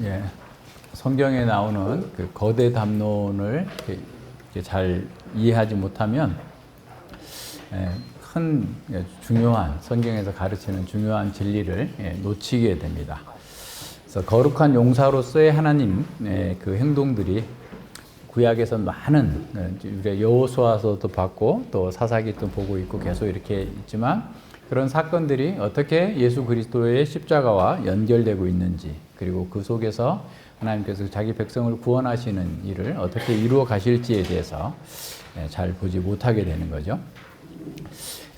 예, 성경에 나오는 그 거대 담론을 이렇게 잘 이해하지 못하면 큰 중요한 성경에서 가르치는 중요한 진리를 놓치게 됩니다. 그래서 거룩한 용사로서의 하나님의 그 행동들이 구약에서 많은 우리가 여호수아서도 봤고 또 사사기도 보고 있고 계속 이렇게 있지만 그런 사건들이 어떻게 예수 그리스도의 십자가와 연결되고 있는지 그리고 그 속에서 하나님께서 자기 백성을 구원하시는 일을 어떻게 이루어 가실지에 대해서 잘 보지 못하게 되는 거죠.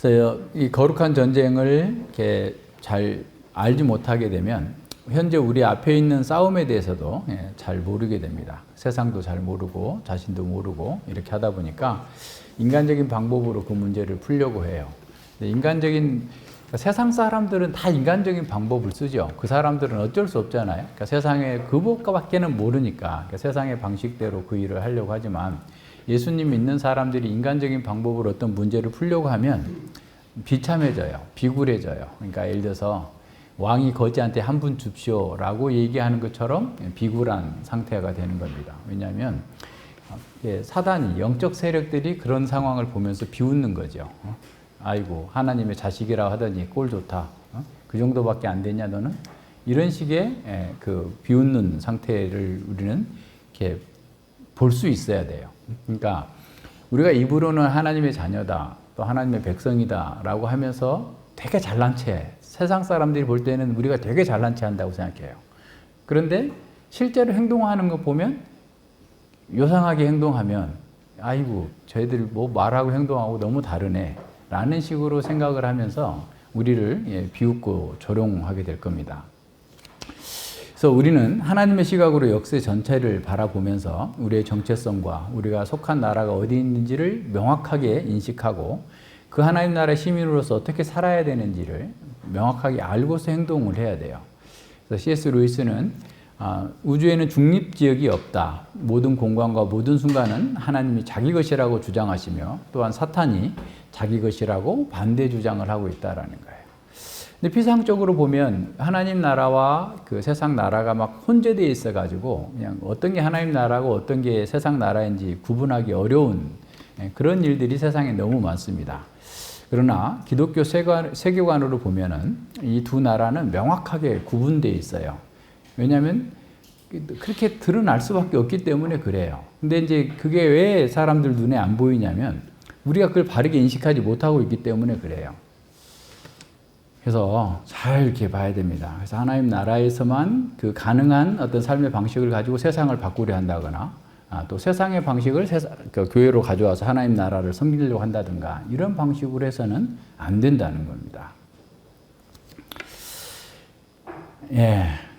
그래서 이 거룩한 전쟁을 이렇게 잘 알지 못하게 되면 현재 우리 앞에 있는 싸움에 대해서도 잘 모르게 됩니다. 세상도 잘 모르고 자신도 모르고 이렇게 하다 보니까 인간적인 방법으로 그 문제를 풀려고 해요. 세상 사람들은 다 인간적인 방법을 쓰죠. 그 사람들은 어쩔 수 없잖아요. 그러니까 세상의 그것밖에는 모르니까 그러니까 세상의 방식대로 그 일을 하려고 하지만 예수님 믿는 사람들이 인간적인 방법으로 어떤 문제를 풀려고 하면 비참해져요. 비굴해져요. 그러니까 예를 들어서 왕이 거지한테 한 분 줍시오라고 얘기하는 것처럼 비굴한 상태가 되는 겁니다. 왜냐하면 사단이 영적 세력들이 그런 상황을 보면서 비웃는 거죠. 아이고 하나님의 자식이라고 하더니 꼴 좋다. 그 정도밖에 안 되냐 너는? 이런 식의 그 비웃는 상태를 우리는 이렇게 볼 수 있어야 돼요. 그러니까 우리가 입으로는 하나님의 자녀다, 또 하나님의 백성이다라고 하면서 되게 잘난 체, 세상 사람들이 볼 때는 우리가 되게 잘난 체 한다고 생각해요. 그런데 실제로 행동하는 거 보면 요상하게 행동하면 아이고 저희들 뭐 말하고 행동하고 너무 다르네 라는 식으로 생각을 하면서 우리를 비웃고 조롱하게 될 겁니다. 그래서 우리는 하나님의 시각으로 역사 전체를 바라보면서 우리의 정체성과 우리가 속한 나라가 어디 있는지를 명확하게 인식하고 그 하나님 나라의 시민으로서 어떻게 살아야 되는지를 명확하게 알고서 행동을 해야 돼요. 그래서 C.S. 루이스는 우주에는 중립지역이 없다. 모든 공간과 모든 순간은 하나님이 자기 것이라고 주장하시며 또한 사탄이 자기 것이라고 반대 주장을 하고 있다라는 거예요. 근데 피상적으로 보면 하나님 나라와 그 세상 나라가 막 혼재되어 있어가지고 그냥 어떤 게 하나님 나라고 어떤 게 세상 나라인지 구분하기 어려운 그런 일들이 세상에 너무 많습니다. 그러나 기독교 세계관으로 보면은 이 두 나라는 명확하게 구분되어 있어요. 왜냐하면 그렇게 드러날 수밖에 없기 때문에 그래요. 근데 이제 그게 왜 사람들 눈에 안 보이냐면 우리가 그걸 바르게 인식하지 못하고 있기 때문에 그래요. 그래서 잘 이렇게 봐야 됩니다. 그래서 하나님 나라에서만 그 가능한 어떤 삶의 방식을 가지고 세상을 바꾸려 한다거나 또 세상의 방식을 교회로 가져와서 하나님 나라를 섬기려고 한다든가 이런 방식으로 해서는 안 된다는 겁니다.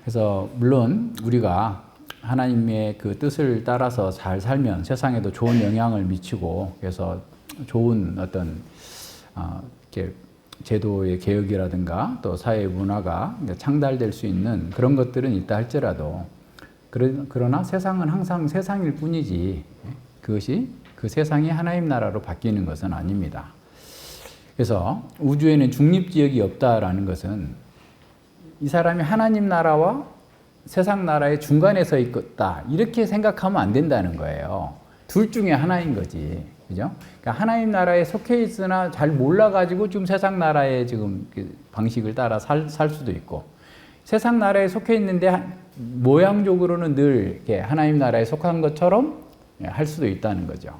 그래서 물론 우리가 하나님의 그 뜻을 따라서 잘 살면 세상에도 좋은 영향을 미치고 그래서 좋은 어떤 이렇게 제도의 개혁이라든가 또 사회 문화가 창달될 수 있는 그런 것들은 있다 할지라도 그러나 세상은 항상 세상일 뿐이지 그것이 그 세상이 하나님 나라로 바뀌는 것은 아닙니다. 그래서 우주에는 중립지역이 없다라는 것은 이 사람이 하나님 나라와 세상 나라의 중간에 서 있다 이렇게 생각하면 안 된다는 거예요. 둘 중에 하나인 거지. 그죠? 그러니까 하나님 나라에 속해 있으나 잘 몰라가지고 지금 세상 나라의 지금 방식을 따라 살 수도 있고 세상 나라에 속해 있는데 모양적으로는 늘 이렇게 하나님 나라에 속한 것처럼 할 수도 있다는 거죠.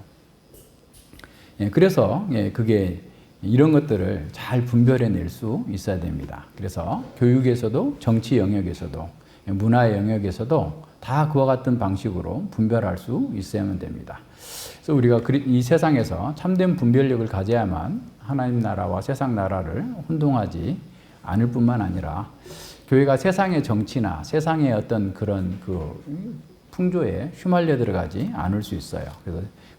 그래서 그게 이런 것들을 잘 분별해낼 수 있어야 됩니다. 그래서 교육에서도 정치 영역에서도 문화의 영역에서도 다 그와 같은 방식으로 분별할 수 있어야만 됩니다. 그래서 우리가 이 세상에서 참된 분별력을 가져야만 하나님 나라와 세상 나라를 혼동하지 않을 뿐만 아니라 교회가 세상의 정치나 세상의 어떤 그런 그 풍조에 휘말려 들어가지 않을 수 있어요.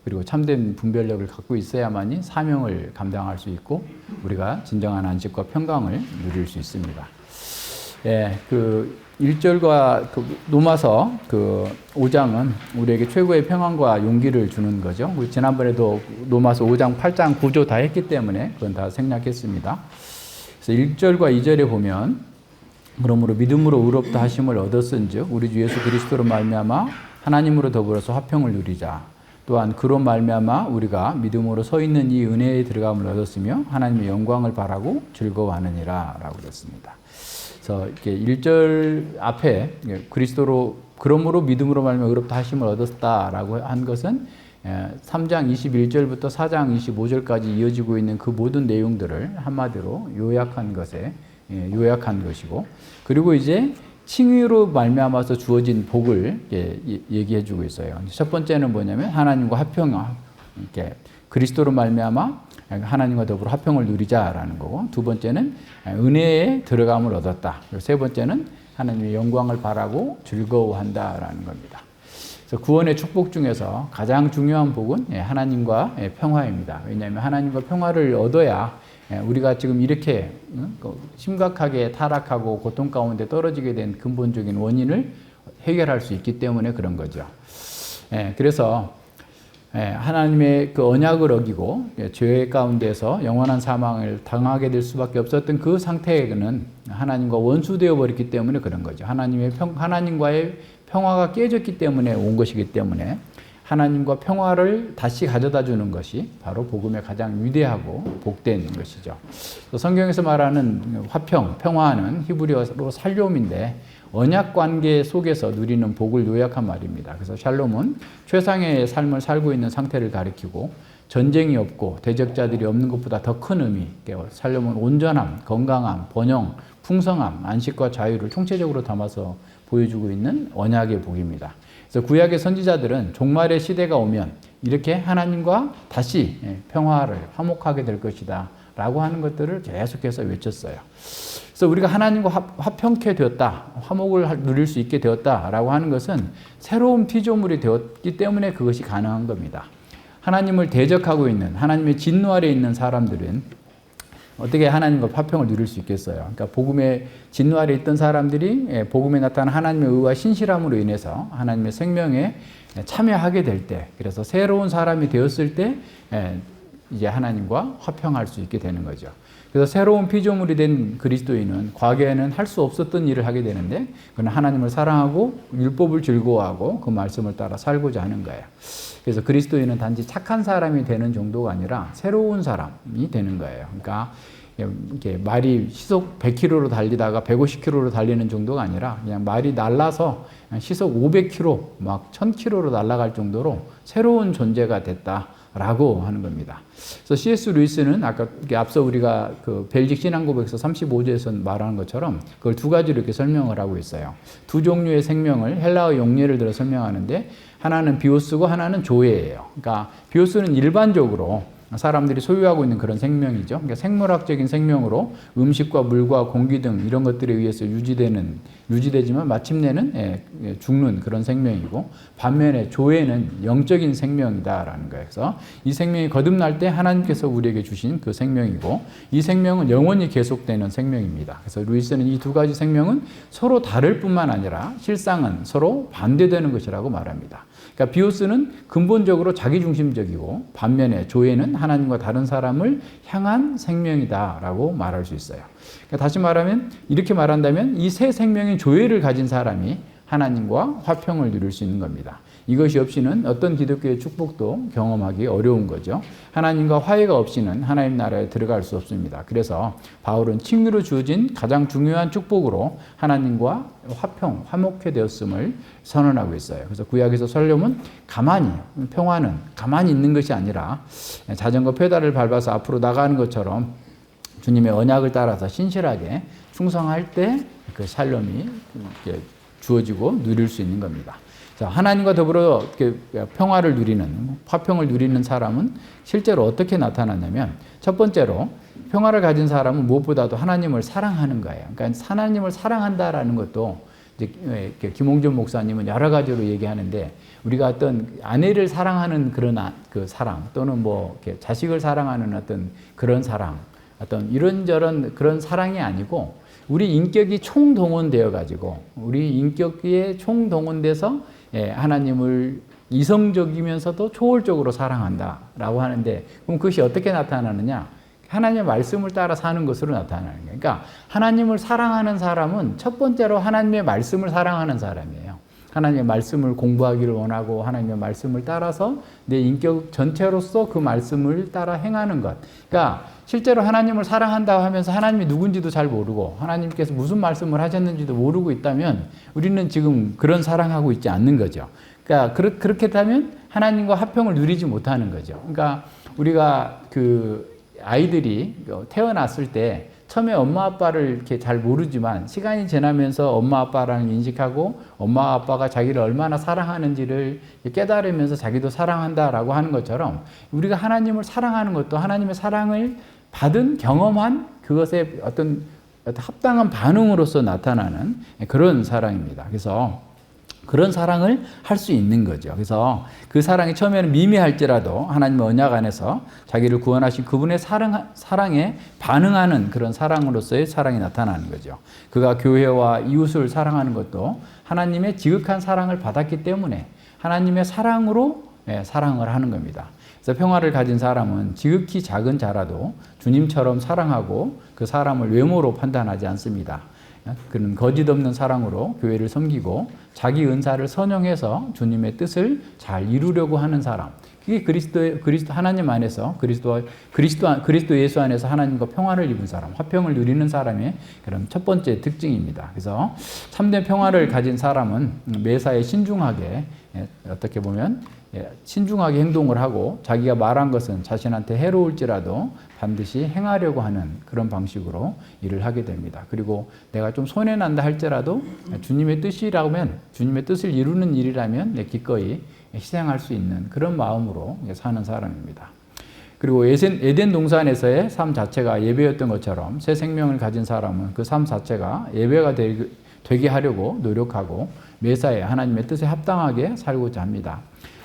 그리고 참된 분별력을 갖고 있어야만이 사명을 감당할 수 있고 우리가 진정한 안식과 평강을 누릴 수 있습니다. 그 1절과 그 로마서 그 5장은 우리에게 최고의 평안과 용기를 주는 거죠. 우리 지난번에도 로마서 5장, 8장, 9조 다 했기 때문에 그건 다 생략했습니다. 그래서 1절과 2절에 보면 그러므로 믿음으로 의롭다 하심을 얻었은즉 우리 주 예수 그리스도로 말미암아 하나님으로 더불어서 화평을 누리자. 또한 그로 말미암아 우리가 믿음으로 서 있는 이 은혜에 들어감을 얻었으며 하나님의 영광을 바라고 즐거워하느니라 라고 그랬습니다. 그래서 이렇게 1절 앞에 그리스도로 그러므로 믿음으로 말미암아 의롭다 하심을 얻었다라고 한 것은 3장 21절부터 4장 25절까지 이어지고 있는 그 모든 내용들을 한마디로 요약한 것이고, 그리고 이제 칭의로 말미암아서 주어진 복을 얘기해 주고 있어요. 첫 번째는 뭐냐면 하나님과 이렇게 그리스도로 말미암아 하나님과 더불어 화평을 누리자라는 거고, 두 번째는 은혜에 들어감을 얻었다. 그리고 세 번째는 하나님의 영광을 바라고 즐거워한다라는 겁니다. 그래서 구원의 축복 중에서 가장 중요한 복은 하나님과 평화입니다. 왜냐하면 하나님과 평화를 얻어야 우리가 지금 이렇게 심각하게 타락하고 고통 가운데 떨어지게 된 근본적인 원인을 해결할 수 있기 때문에 그런 거죠. 그래서 하나님의 그 언약을 어기고 죄 가운데서 영원한 사망을 당하게 될 수밖에 없었던 그 상태에는 하나님과 원수되어 버렸기 때문에 그런 거죠. 하나님과의 평화가 깨졌기 때문에 온 것이기 때문에 하나님과 평화를 다시 가져다 주는 것이 바로 복음의 가장 위대하고 복된 것이죠. 성경에서 말하는 화평, 평화는 히브리어로 샬롬인데 언약 관계 속에서 누리는 복을 요약한 말입니다. 그래서 샬롬은 최상의 삶을 살고 있는 상태를 가리키고 전쟁이 없고 대적자들이 없는 것보다 더 큰 의미, 샬롬은 온전함, 건강함, 번영, 풍성함, 안식과 자유를 총체적으로 담아서 보여주고 있는 언약의 복입니다. 그래서 구약의 선지자들은 종말의 시대가 오면 이렇게 하나님과 다시 평화를 화목하게 될 것이다 라고 하는 것들을 계속해서 외쳤어요. 그래서 우리가 하나님과 화평케 되었다, 화목을 누릴 수 있게 되었다 라고 하는 것은 새로운 피조물이 되었기 때문에 그것이 가능한 겁니다. 하나님을 대적하고 있는, 하나님의 진노 아래에 있는 사람들은 어떻게 하나님과 화평을 누릴 수 있겠어요? 그러니까 복음의 진노 아래에 있던 사람들이 복음에 나타난 하나님의 의와 신실함으로 인해서 하나님의 생명에 참여하게 될 때, 그래서 새로운 사람이 되었을 때 이제 하나님과 화평할 수 있게 되는 거죠. 그래서 새로운 피조물이 된 그리스도인은 과거에는 할 수 없었던 일을 하게 되는데, 그는 하나님을 사랑하고 율법을 즐거워하고 그 말씀을 따라 살고자 하는 거예요. 그래서 그리스도인은 단지 착한 사람이 되는 정도가 아니라 새로운 사람이 되는 거예요. 그러니까 이렇게 말이 시속 100km로 달리다가 150km로 달리는 정도가 아니라 그냥 말이 날라서 시속 500km, 막 1000km로 날아갈 정도로 새로운 존재가 됐다라고 하는 겁니다. 그래서 C.S. 루이스는 아까 앞서 우리가 그 벨직 신앙고백서 35조에서 말하는 것처럼 그걸 두 가지로 이렇게 설명을 하고 있어요. 두 종류의 생명을 헬라어 용례를 들어 설명하는데, 하나는 비오스고 하나는 조예예요. 그러니까 비오스는 일반적으로 사람들이 소유하고 있는 그런 생명이죠. 그러니까 생물학적인 생명으로 음식과 물과 공기 등 이런 것들에 의해서 유지되지만 마침내는 죽는 그런 생명이고, 반면에 조예는 영적인 생명이다라는 거예요. 그래서 이 생명이 거듭날 때 하나님께서 우리에게 주신 그 생명이고, 이 생명은 영원히 계속되는 생명입니다. 그래서 루이스는 이 두 가지 생명은 서로 다를 뿐만 아니라 실상은 서로 반대되는 것이라고 말합니다. 그러니까 비오스는 근본적으로 자기중심적이고, 반면에 조예는 하나님과 다른 사람을 향한 생명이다라고 말할 수 있어요. 그러니까 다시 말하면, 이렇게 말한다면 이 새 생명인 조예를 가진 사람이 하나님과 화평을 누릴 수 있는 겁니다. 이것이 없이는 어떤 기독교의 축복도 경험하기 어려운 거죠. 하나님과 화해가 없이는 하나님 나라에 들어갈 수 없습니다. 그래서 바울은 칭의로 주어진 가장 중요한 축복으로 하나님과 화평, 화목해 되었음을 선언하고 있어요. 그래서 구약에서 샬롬은 평화는 가만히 있는 것이 아니라 자전거 페달을 밟아서 앞으로 나가는 것처럼 주님의 언약을 따라서 신실하게 충성할 때 그 샬롬이 주어지고 누릴 수 있는 겁니다. 자, 하나님과 더불어 평화를 누리는, 화평을 누리는 사람은 실제로 어떻게 나타나냐면, 첫 번째로 평화를 가진 사람은 무엇보다도 하나님을 사랑하는 거예요. 그러니까 하나님을 사랑한다라는 것도 이제 김홍준 목사님은 여러 가지로 얘기하는데, 우리가 어떤 아내를 사랑하는 그런 그 사랑, 또는 뭐 이렇게 자식을 사랑하는 어떤 그런 사랑, 어떤 이런저런 그런 사랑이 아니고, 우리 인격이 총동원되어 가지고 우리 인격이 총동원돼서 하나님을 이성적이면서도 초월적으로 사랑한다라고 하는데, 그럼 그것이 어떻게 나타나느냐? 하나님의 말씀을 따라 사는 것으로 나타나는 거예요. 그러니까 하나님을 사랑하는 사람은 첫 번째로 하나님의 말씀을 사랑하는 사람이에요. 하나님의 말씀을 공부하기를 원하고 하나님의 말씀을 따라서 내 인격 전체로서 그 말씀을 따라 행하는 것. 그러니까 실제로 하나님을 사랑한다고 하면서 하나님이 누군지도 잘 모르고 하나님께서 무슨 말씀을 하셨는지도 모르고 있다면 우리는 지금 그런 사랑하고 있지 않는 거죠. 그러니까 그렇게 되면 하나님과 화평을 누리지 못하는 거죠. 그러니까 우리가 그 아이들이 태어났을 때 처음에 엄마 아빠를 이렇게 잘 모르지만 시간이 지나면서 엄마 아빠랑 인식하고 엄마 아빠가 자기를 얼마나 사랑하는지를 깨달으면서 자기도 사랑한다라고 하는 것처럼 우리가 하나님을 사랑하는 것도 하나님의 사랑을 받은 경험한 그것의 어떤 합당한 반응으로서 나타나는 그런 사랑입니다. 그래서 그런 사랑을 할 수 있는 거죠. 그래서 그 사랑이 처음에는 미미할지라도 하나님의 언약 안에서 자기를 구원하신 그분의 사랑에 반응하는 그런 사랑으로서의 사랑이 나타나는 거죠. 그가 교회와 이웃을 사랑하는 것도 하나님의 지극한 사랑을 받았기 때문에 하나님의 사랑으로 사랑을 하는 겁니다. 그래서 평화를 가진 사람은 지극히 작은 자라도 주님처럼 사랑하고 그 사람을 외모로 판단하지 않습니다. 그는 거짓 없는 사랑으로 교회를 섬기고 자기 은사를 선용해서 주님의 뜻을 잘 이루려고 하는 사람. 그게 그리스도 하나님 안에서 그리스도 예수 안에서 하나님과 평화를 입은 사람, 화평을 누리는 사람의 그런 첫 번째 특징입니다. 그래서 참된 평화를 가진 사람은 매사에 신중하게 어떻게 보면 신중하게 행동을 하고 자기가 말한 것은 자신한테 해로울지라도 반드시 행하려고 하는 그런 방식으로 일을 하게 됩니다. 그리고 내가 좀 손해난다 할지라도 주님의 뜻이라면 주님의 뜻을 이루는 일이라면 기꺼이 희생할 수 있는 그런 마음으로 사는 사람입니다. 그리고 에덴 동산에서의 삶 자체가 예배였던 것처럼 새 생명을 가진 사람은 그 삶 자체가 예배가 되게 하려고 노력하고 매사에 하나님의 뜻에 합당하게 살고자 합니다.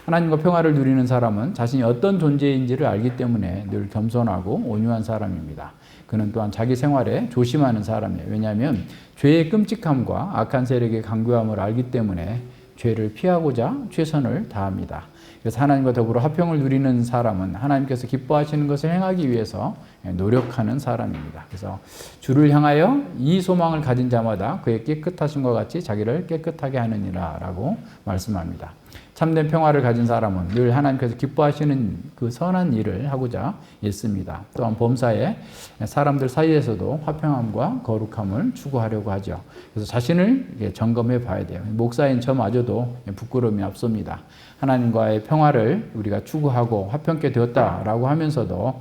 하나님과 평화를 누리는 사람은 자신이 어떤 존재인지를 알기 때문에 늘 겸손하고 온유한 사람입니다. 그는 또한 자기 생활에 조심하는 사람이에요. 왜냐하면 죄의 끔찍함과 악한 세력의 강교함을 알기 때문에 죄를 피하고자 최선을 다합니다. 그래서 하나님과 더불어 화평을 누리는 사람은 하나님께서 기뻐하시는 것을 행하기 위해서 노력하는 사람입니다. 그래서 주를 향하여 이 소망을 가진 자마다 그의 깨끗하심과 같이 자기를 깨끗하게 하느니라 라고 말씀합니다. 참된 평화를 가진 사람은 늘 하나님께서 기뻐하시는 그 선한 일을 하고자 애씁니다. 또한 범사에 사람들 사이에서도 화평함과 거룩함을 추구하려고 하죠. 그래서 자신을 점검해 봐야 돼요. 목사인 저마저도 부끄러움이 앞섭니다. 하나님과의 평화를 우리가 추구하고 화평케 되었다라고 하면서도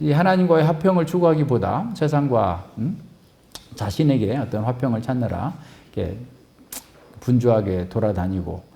이 하나님과의 화평을 추구하기보다 세상과 자신에게 어떤 화평을 찾느라 이렇게 분주하게 돌아다니고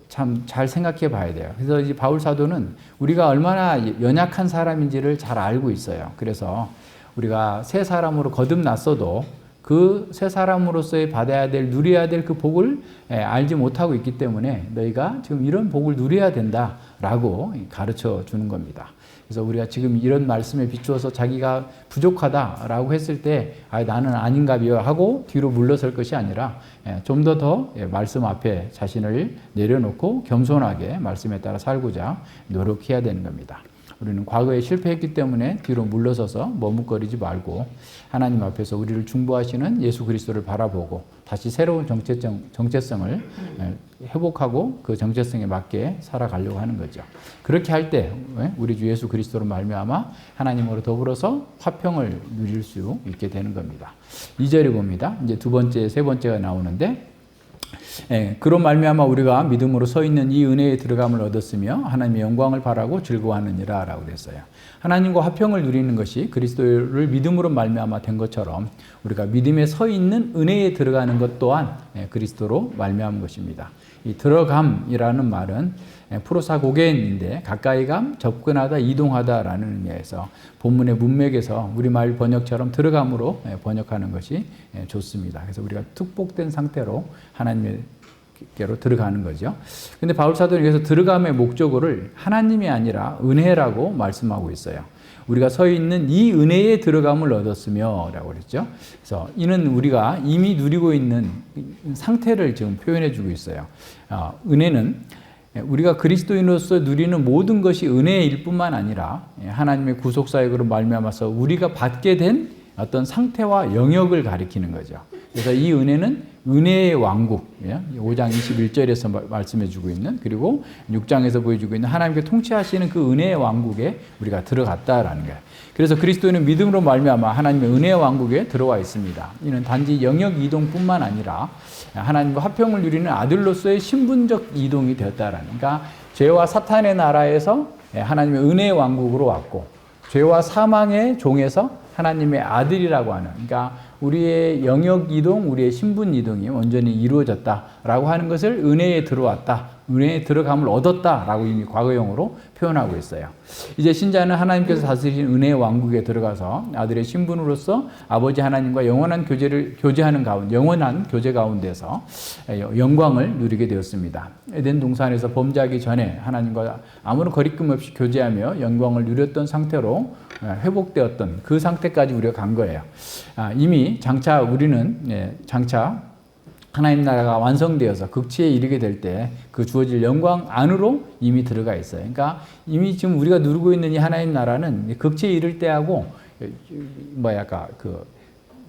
참 잘 생각해 봐야 돼요. 그래서 이 바울 사도는 우리가 얼마나 연약한 사람인지를 잘 알고 있어요. 그래서 우리가 새 사람으로 거듭났어도 그 새 사람으로서의 받아야 될, 누려야 될 그 복을 알지 못하고 있기 때문에 너희가 지금 이런 복을 누려야 된다라고 가르쳐 주는 겁니다. 그래서 우리가 지금 이런 말씀에 비추어서 자기가 부족하다라고 했을 때 나는 아닌가비요 하고 뒤로 물러설 것이 아니라 좀 더 말씀 앞에 자신을 내려놓고 겸손하게 말씀에 따라 살고자 노력해야 되는 겁니다. 우리는 과거에 실패했기 때문에 뒤로 물러서서 머뭇거리지 말고 하나님 앞에서 우리를 중보하시는 예수 그리스도를 바라보고 다시 새로운 정체성을 회복하고 그 정체성에 맞게 살아가려고 하는 거죠. 그렇게 할 때 우리 주 예수 그리스도로 말미암아 하나님으로 더불어서 화평을 누릴 수 있게 되는 겁니다. 2절에 봅니다. 이제 두 번째, 세 번째가 나오는데 그로 말미암아 우리가 믿음으로 서 있는 이 은혜에 들어감을 얻었으며 하나님의 영광을 바라고 즐거워하느니라 라고 그랬어요. 하나님과 화평을 누리는 것이 그리스도를 믿음으로 말미암아 된 것처럼 우리가 믿음에 서 있는 은혜에 들어가는 것 또한 그리스도로 말미암은 것입니다. 이 들어감이라는 말은 프로사고겐인데 가까이 감, 접근하다, 이동하다라는 의미에서 본문의 문맥에서 우리말 번역처럼 들어감으로 번역하는 것이 좋습니다. 그래서 우리가 축복된 상태로 하나님께로 들어가는 거죠. 근데 바울 사도는 여기서 들어감의 목적어를 하나님이 아니라 은혜라고 말씀하고 있어요. 우리가 서 있는 이 은혜에 들어감을 얻었으며 라고 그랬죠. 그래서 이는 우리가 이미 누리고 있는 상태를 지금 표현해 주고 있어요. 은혜는 우리가 그리스도인으로서 누리는 모든 것이 은혜일 뿐만 아니라 하나님의 구속사역으로 말미암아서 우리가 받게 된 어떤 상태와 영역을 가리키는 거죠. 그래서 이 은혜는 은혜의 왕국, 5장 21절에서 말씀해 주고 있는, 그리고 6장에서 보여주고 있는 하나님께 통치하시는 그 은혜의 왕국에 우리가 들어갔다라는 거예요. 그래서 그리스도인은 믿음으로 말미암아 하나님의 은혜의 왕국에 들어와 있습니다. 이는 단지 영역 이동뿐만 아니라 하나님과 화평을 누리는 아들로서의 신분적 이동이 되었다라는, 그러니까 죄와 사탄의 나라에서 하나님의 은혜의 왕국으로 왔고, 죄와 사망의 종에서 하나님의 아들이라고 하는, 그러니까 우리의 영역 이동, 우리의 신분 이동이 온전히 이루어졌다라고 하는 것을 은혜에 들어왔다, 은혜에 들어감을 얻었다라고 이미 과거형으로 표현하고 있어요. 이제 신자는 하나님께서 다스리신 은혜의 왕국에 들어가서 아들의 신분으로서 아버지 하나님과 영원한 영원한 교제 가운데서 영광을 누리게 되었습니다. 에덴 동산에서 범죄하기 전에 하나님과 아무런 거리낌 없이 교제하며 영광을 누렸던 상태로 회복되었던 그 상태까지 우리가 간 거예요. 이미 장차 우리는 하나님 나라가 완성되어서 극치에 이르게 될 때 그 주어질 영광 안으로 이미 들어가 있어요. 그러니까 이미 지금 우리가 누리고 있는 이 하나님 나라는 극치에 이를 때하고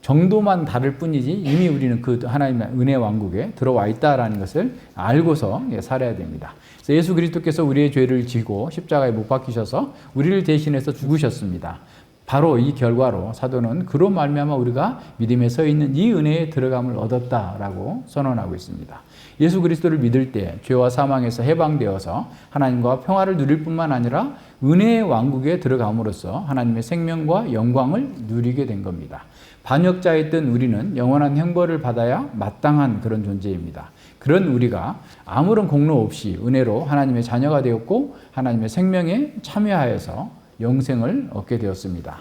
정도만 다를 뿐이지 이미 우리는 그 하나님 은혜 왕국에 들어와 있다라는 것을 알고서 살아야 됩니다. 그래서 예수 그리스도께서 우리의 죄를 지고 십자가에 못 박히셔서 우리를 대신해서 죽으셨습니다. 바로 이 결과로 사도는 그로 말미암아 우리가 믿음에 서 있는 이 은혜에 들어감을 얻었다라고 선언하고 있습니다. 예수 그리스도를 믿을 때 죄와 사망에서 해방되어서 하나님과 평화를 누릴 뿐만 아니라 은혜의 왕국에 들어감으로써 하나님의 생명과 영광을 누리게 된 겁니다. 반역자였던 우리는 영원한 형벌을 받아야 마땅한 그런 존재입니다. 그런 우리가 아무런 공로 없이 은혜로 하나님의 자녀가 되었고 하나님의 생명에 참여하여서 영생을 얻게 되었습니다.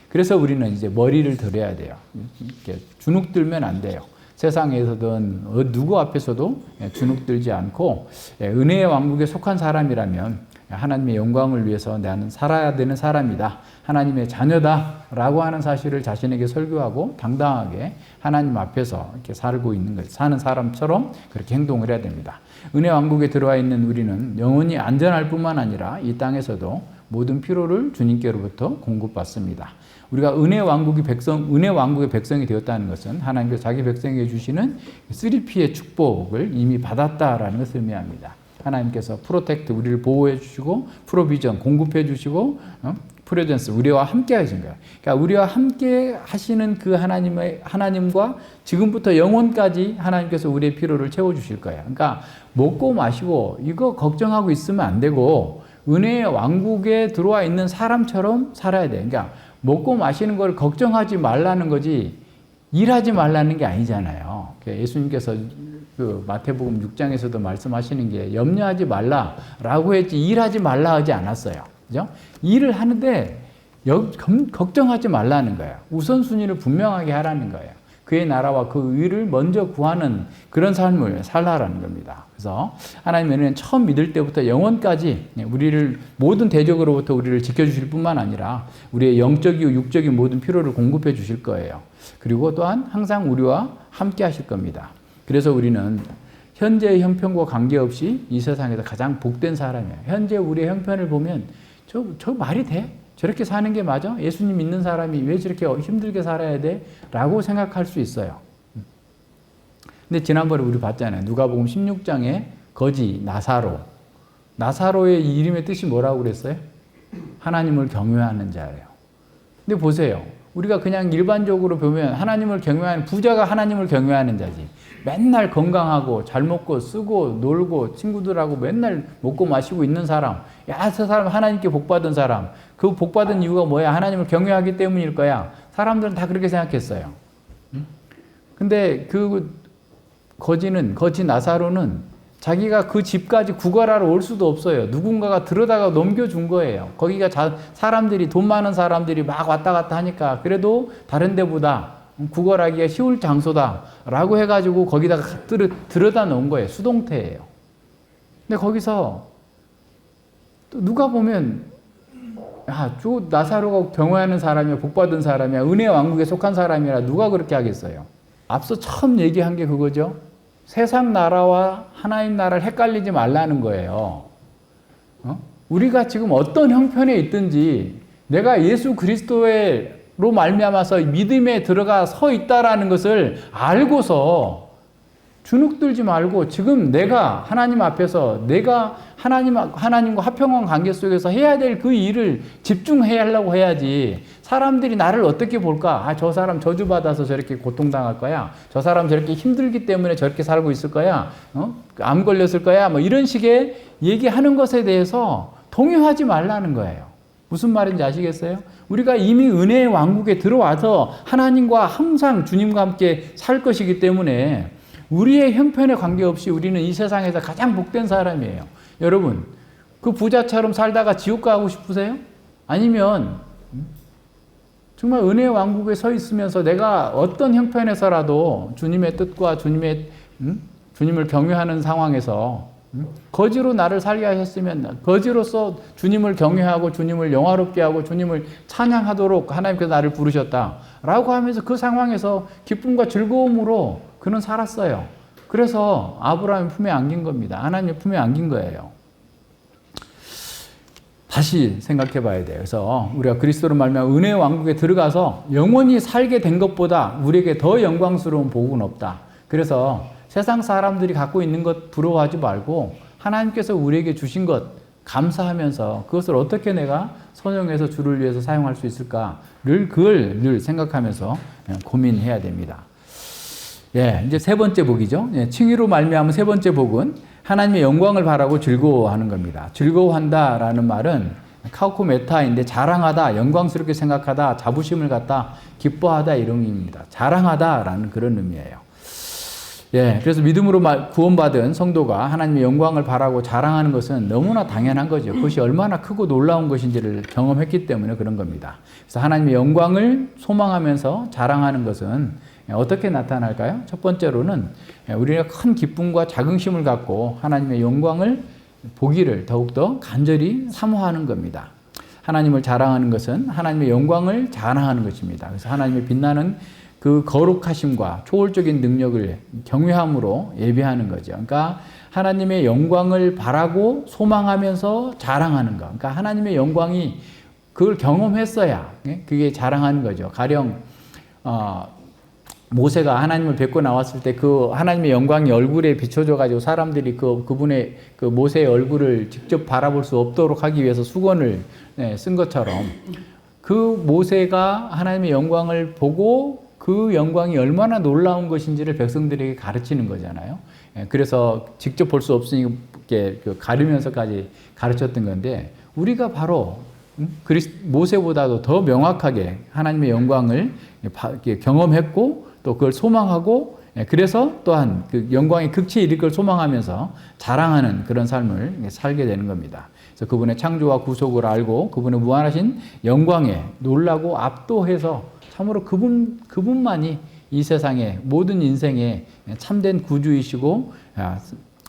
그래서 우리는 이제 머리를 들어야 돼요. 이렇게 주눅 들면 안 돼요. 세상에서든 누구 앞에서도 주눅 들지 않고 은혜의 왕국에 속한 사람이라면 하나님의 영광을 위해서 나는 살아야 되는 사람이다, 하나님의 자녀다라고 하는 사실을 자신에게 설교하고 당당하게 하나님 앞에서 이렇게 살고 있는 것, 사는 사람처럼 그렇게 행동을 해야 됩니다. 은혜 왕국에 들어와 있는 우리는 영원히 안전할 뿐만 아니라 이 땅에서도 모든 필요를 주님께로부터 공급받습니다. 우리가 은혜 왕국의 백성이 되었다는 것은 하나님께서 자기 백성에게 주시는 3P의 축복을 이미 받았다라는 것을 의미합니다. 하나님께서 프로텍트, 우리를 보호해 주시고, 프로비전, 공급해 주시고, 프레젠스, 우리와 함께 하신 거예요. 그러니까 우리와 함께 하시는 그 하나님과 지금부터 영원까지 하나님께서 우리의 필요를 채워주실 거예요. 그러니까 먹고 마시고 이거 걱정하고 있으면 안 되고 은혜의 왕국에 들어와 있는 사람처럼 살아야 돼. 그러니까 먹고 마시는 걸 걱정하지 말라는 거지 일하지 말라는 게 아니잖아요. 예수님께서 그 마태복음 6장에서도 말씀하시는 게 염려하지 말라라고 했지 일하지 말라 하지 않았어요. 그죠? 일을 하는데 걱정하지 말라는 거예요. 우선순위를 분명하게 하라는 거예요. 그의 나라와 그 의를 먼저 구하는 그런 삶을 살라라는 겁니다. 그래서 하나님의 은혜는 처음 믿을 때부터 영원까지 우리를 모든 대적으로부터 우리를 지켜주실 뿐만 아니라 우리의 영적이고 육적인 모든 필요를 공급해 주실 거예요. 그리고 또한 항상 우리와 함께 하실 겁니다. 그래서 우리는 현재의 형편과 관계없이 이 세상에서 가장 복된 사람이에요. 현재 우리의 형편을 보면 저 말이 돼? 저렇게 사는 게 맞아? 예수님 믿는 사람이 왜 저렇게 힘들게 살아야 돼? 라고 생각할 수 있어요. 근데 지난번에 우리 봤잖아요. 누가복음 16장에 거지 나사로. 나사로의 이름의 뜻이 뭐라고 그랬어요? 하나님을 경외하는 자예요. 근데 보세요. 우리가 그냥 일반적으로 보면 하나님을 경외하는, 부자가 하나님을 경외하는 자지. 맨날 건강하고 잘 먹고 쓰고 놀고 친구들하고 맨날 먹고 마시고 있는 사람, 야, 저 사람 하나님께 복받은 사람, 그 복받은 이유가 뭐야? 하나님을 경외하기 때문일 거야. 사람들은 다 그렇게 생각했어요. 근데 그 거지 나사로는 자기가 그 집까지 구걸하러 올 수도 없어요. 누군가가 들어다가 넘겨준 거예요. 거기가 사람들이, 돈 많은 사람들이 막 왔다 갔다 하니까 그래도 다른 데보다 구걸하기가 쉬울 장소다라고 해가지고 거기다가 들여다 놓은 거예요. 수동태예요. 근데 거기서 또 누가 보면 저 나사로가 경외하는 사람이야, 복받은 사람이야, 은혜 왕국에 속한 사람이라 누가 그렇게 하겠어요. 앞서 처음 얘기한 게 그거죠. 세상 나라와 하나님 나라를 헷갈리지 말라는 거예요. 우리가 지금 어떤 형편에 있든지 내가 예수 그리스도로 말미암아서 믿음에 들어가 서 있다라는 것을 알고서 주눅들지 말고 지금 내가 하나님 앞에서 내가 하나님과 화평한 관계 속에서 해야 될 그 일을 집중해야 하려고 해야지. 사람들이 나를 어떻게 볼까? 아, 저 사람 저주받아서 저렇게 고통당할 거야. 저 사람 저렇게 힘들기 때문에 저렇게 살고 있을 거야. 암 걸렸을 거야. 뭐 이런 식의 얘기하는 것에 대해서 동요하지 말라는 거예요. 무슨 말인지 아시겠어요? 우리가 이미 은혜의 왕국에 들어와서 하나님과 항상 주님과 함께 살 것이기 때문에 우리의 형편에 관계없이 우리는 이 세상에서 가장 복된 사람이에요. 여러분, 그 부자처럼 살다가 지옥 가고 싶으세요? 아니면 정말 은혜의 왕국에 서 있으면서 내가 어떤 형편에서라도 주님의 뜻과 주님을 경외하는 상황에서 거지로 나를 살게 하셨으면 거지로서 주님을 경외하고 주님을 영화롭게 하고 주님을 찬양하도록 하나님께서 나를 부르셨다라고 하면서 그 상황에서 기쁨과 즐거움으로 그는 살았어요. 그래서 아브라함의 품에 안긴 겁니다. 하나님의 품에 안긴 거예요. 다시 생각해 봐야 돼요. 그래서 우리가 그리스도로 말미암아 은혜의 왕국에 들어가서 영원히 살게 된 것보다 우리에게 더 영광스러운 복은 없다. 그래서 세상 사람들이 갖고 있는 것 부러워하지 말고 하나님께서 우리에게 주신 것 감사하면서 그것을 어떻게 내가 선용해서 주를 위해서 사용할 수 있을까를 그걸 늘 생각하면서 고민해야 됩니다. 예, 이제 세 번째 복이죠. 예, 칭의로 말미암은 세 번째 복은 하나님의 영광을 바라고 즐거워하는 겁니다. 즐거워한다라는 말은 카우코메타인데 자랑하다, 영광스럽게 생각하다, 자부심을 갖다, 기뻐하다 이런 의미입니다. 자랑하다라는 그런 의미예요. 예, 그래서 믿음으로 구원받은 성도가 하나님의 영광을 바라고 자랑하는 것은 너무나 당연한 거죠. 그것이 얼마나 크고 놀라운 것인지를 경험했기 때문에 그런 겁니다. 그래서 하나님의 영광을 소망하면서 자랑하는 것은 어떻게 나타날까요? 첫 번째로는 우리가 큰 기쁨과 자긍심을 갖고 하나님의 영광을 보기를 더욱더 간절히 사모하는 겁니다. 하나님을 자랑하는 것은 하나님의 영광을 자랑하는 것입니다. 그래서 하나님의 빛나는 그 거룩하심과 초월적인 능력을 경외함으로 예배하는 거죠. 그러니까 하나님의 영광을 바라고 소망하면서 자랑하는 것. 그러니까 하나님의 영광이 그걸 경험했어야 그게 자랑하는 거죠. 가령 모세가 하나님을 뵙고 나왔을 때 그 하나님의 영광이 얼굴에 비춰져 가지고 사람들이 그분의 그 모세의 얼굴을 직접 바라볼 수 없도록 하기 위해서 수건을 쓴 것처럼 그 모세가 하나님의 영광을 보고 그 영광이 얼마나 놀라운 것인지를 백성들에게 가르치는 거잖아요. 그래서 직접 볼 수 없으니까 가르면서까지 가르쳤던 건데 우리가 바로 모세보다도 더 명확하게 하나님의 영광을 경험했고 또 그걸 소망하고 그래서 또한 그 영광의 극치에 이를 걸 소망하면서 자랑하는 그런 삶을 살게 되는 겁니다. 그래서 그분의 창조와 구속을 알고 그분의 무한하신 영광에 놀라고 압도해서 참으로 그분만이 이 세상의 모든 인생의 참된 구주이시고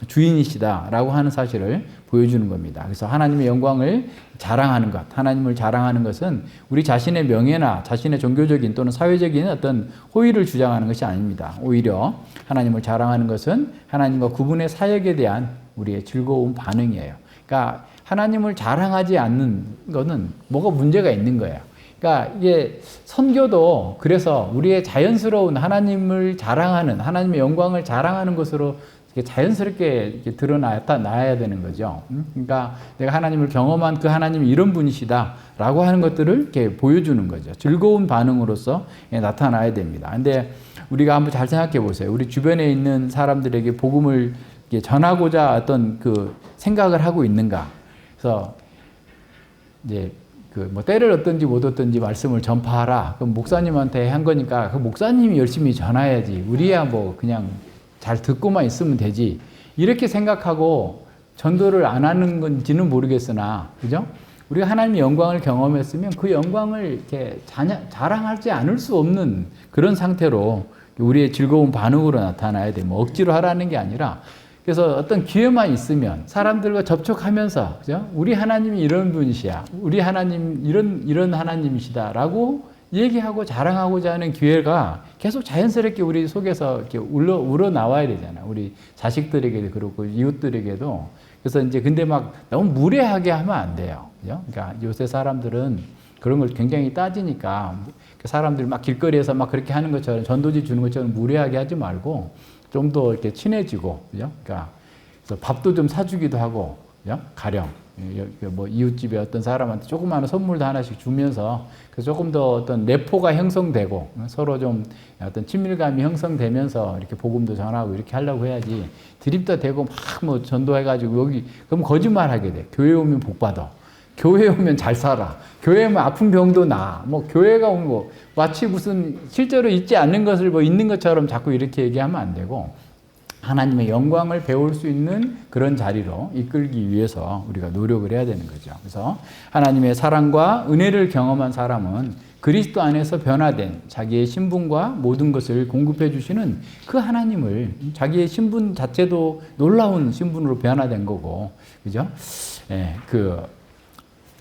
주인이시다라고 하는 사실을 보여주는 겁니다. 그래서 하나님의 영광을 자랑하는 것, 하나님을 자랑하는 것은 우리 자신의 명예나 자신의 종교적인 또는 사회적인 어떤 호의를 주장하는 것이 아닙니다. 오히려 하나님을 자랑하는 것은 하나님과 그분의 사역에 대한 우리의 즐거운 반응이에요. 그러니까 하나님을 자랑하지 않는 것은 뭐가 문제가 있는 거예요. 그러니까 이게 선교도 그래서 우리의 자연스러운 하나님을 자랑하는 하나님의 영광을 자랑하는 것으로 자연스럽게 드러나야 되는 거죠. 그러니까 내가 하나님을 경험한 그 하나님이 이런 분이시다라고 하는 것들을 이렇게 보여주는 거죠. 즐거운 반응으로서 나타나야 됩니다. 근데 우리가 한번 잘 생각해 보세요. 우리 주변에 있는 사람들에게 복음을 전하고자 어떤 그 생각을 하고 있는가. 그래서 이제 뭐 때를 얻든지 못 얻든지 말씀을 전파하라. 그럼 목사님한테 한 거니까 그 목사님이 열심히 전해야지. 우리야 뭐 그냥 잘 듣고만 있으면 되지. 이렇게 생각하고 전도를 안 하는 건지는 모르겠으나, 그죠? 우리가 하나님의 영광을 경험했으면 그 영광을 이렇게 자랑하지 않을 수 없는 그런 상태로 우리의 즐거운 반응으로 나타나야 돼. 뭐 억지로 하라는 게 아니라. 그래서 어떤 기회만 있으면 사람들과 접촉하면서, 그죠? 우리 하나님이 이런 분이시야. 우리 하나님 이런 하나님이시다라고 얘기하고 자랑하고자 하는 기회가 계속 자연스럽게 우리 속에서 이렇게 우러나와야 되잖아요. 우리 자식들에게도 그렇고 이웃들에게도. 그래서 이제 근데 막 너무 무례하게 하면 안 돼요. 그죠? 그러니까 요새 사람들은 그런 걸 굉장히 따지니까 사람들 막 길거리에서 막 그렇게 하는 것처럼 전도지 주는 것처럼 무례하게 하지 말고 좀 더 이렇게 친해지고, 그죠? 그러니까 그래서 밥도 좀 사주기도 하고, 그죠? 가령. 뭐 이웃집에 어떤 사람한테 조그마한 선물도 하나씩 주면서 조금 더 어떤 내포가 형성되고 서로 좀 어떤 친밀감이 형성되면서 이렇게 복음도 전하고 이렇게 하려고 해야지 드립다 대고 막 뭐 전도해가지고 여기 그럼 거짓말 하게 돼. 교회 오면 복 받아. 교회 오면 잘 살아. 교회 오면 아픈 병도 나. 뭐 교회가 오면 뭐 마치 무슨 실제로 있지 않는 것을 뭐 있는 것처럼 자꾸 이렇게 얘기하면 안 되고 하나님의 영광을 배울 수 있는 그런 자리로 이끌기 위해서 우리가 노력을 해야 되는 거죠. 그래서 하나님의 사랑과 은혜를 경험한 사람은 그리스도 안에서 변화된 자기의 신분과 모든 것을 공급해 주시는 그 하나님을 자기의 신분 자체도 놀라운 신분으로 변화된 거고, 그죠? 예, 그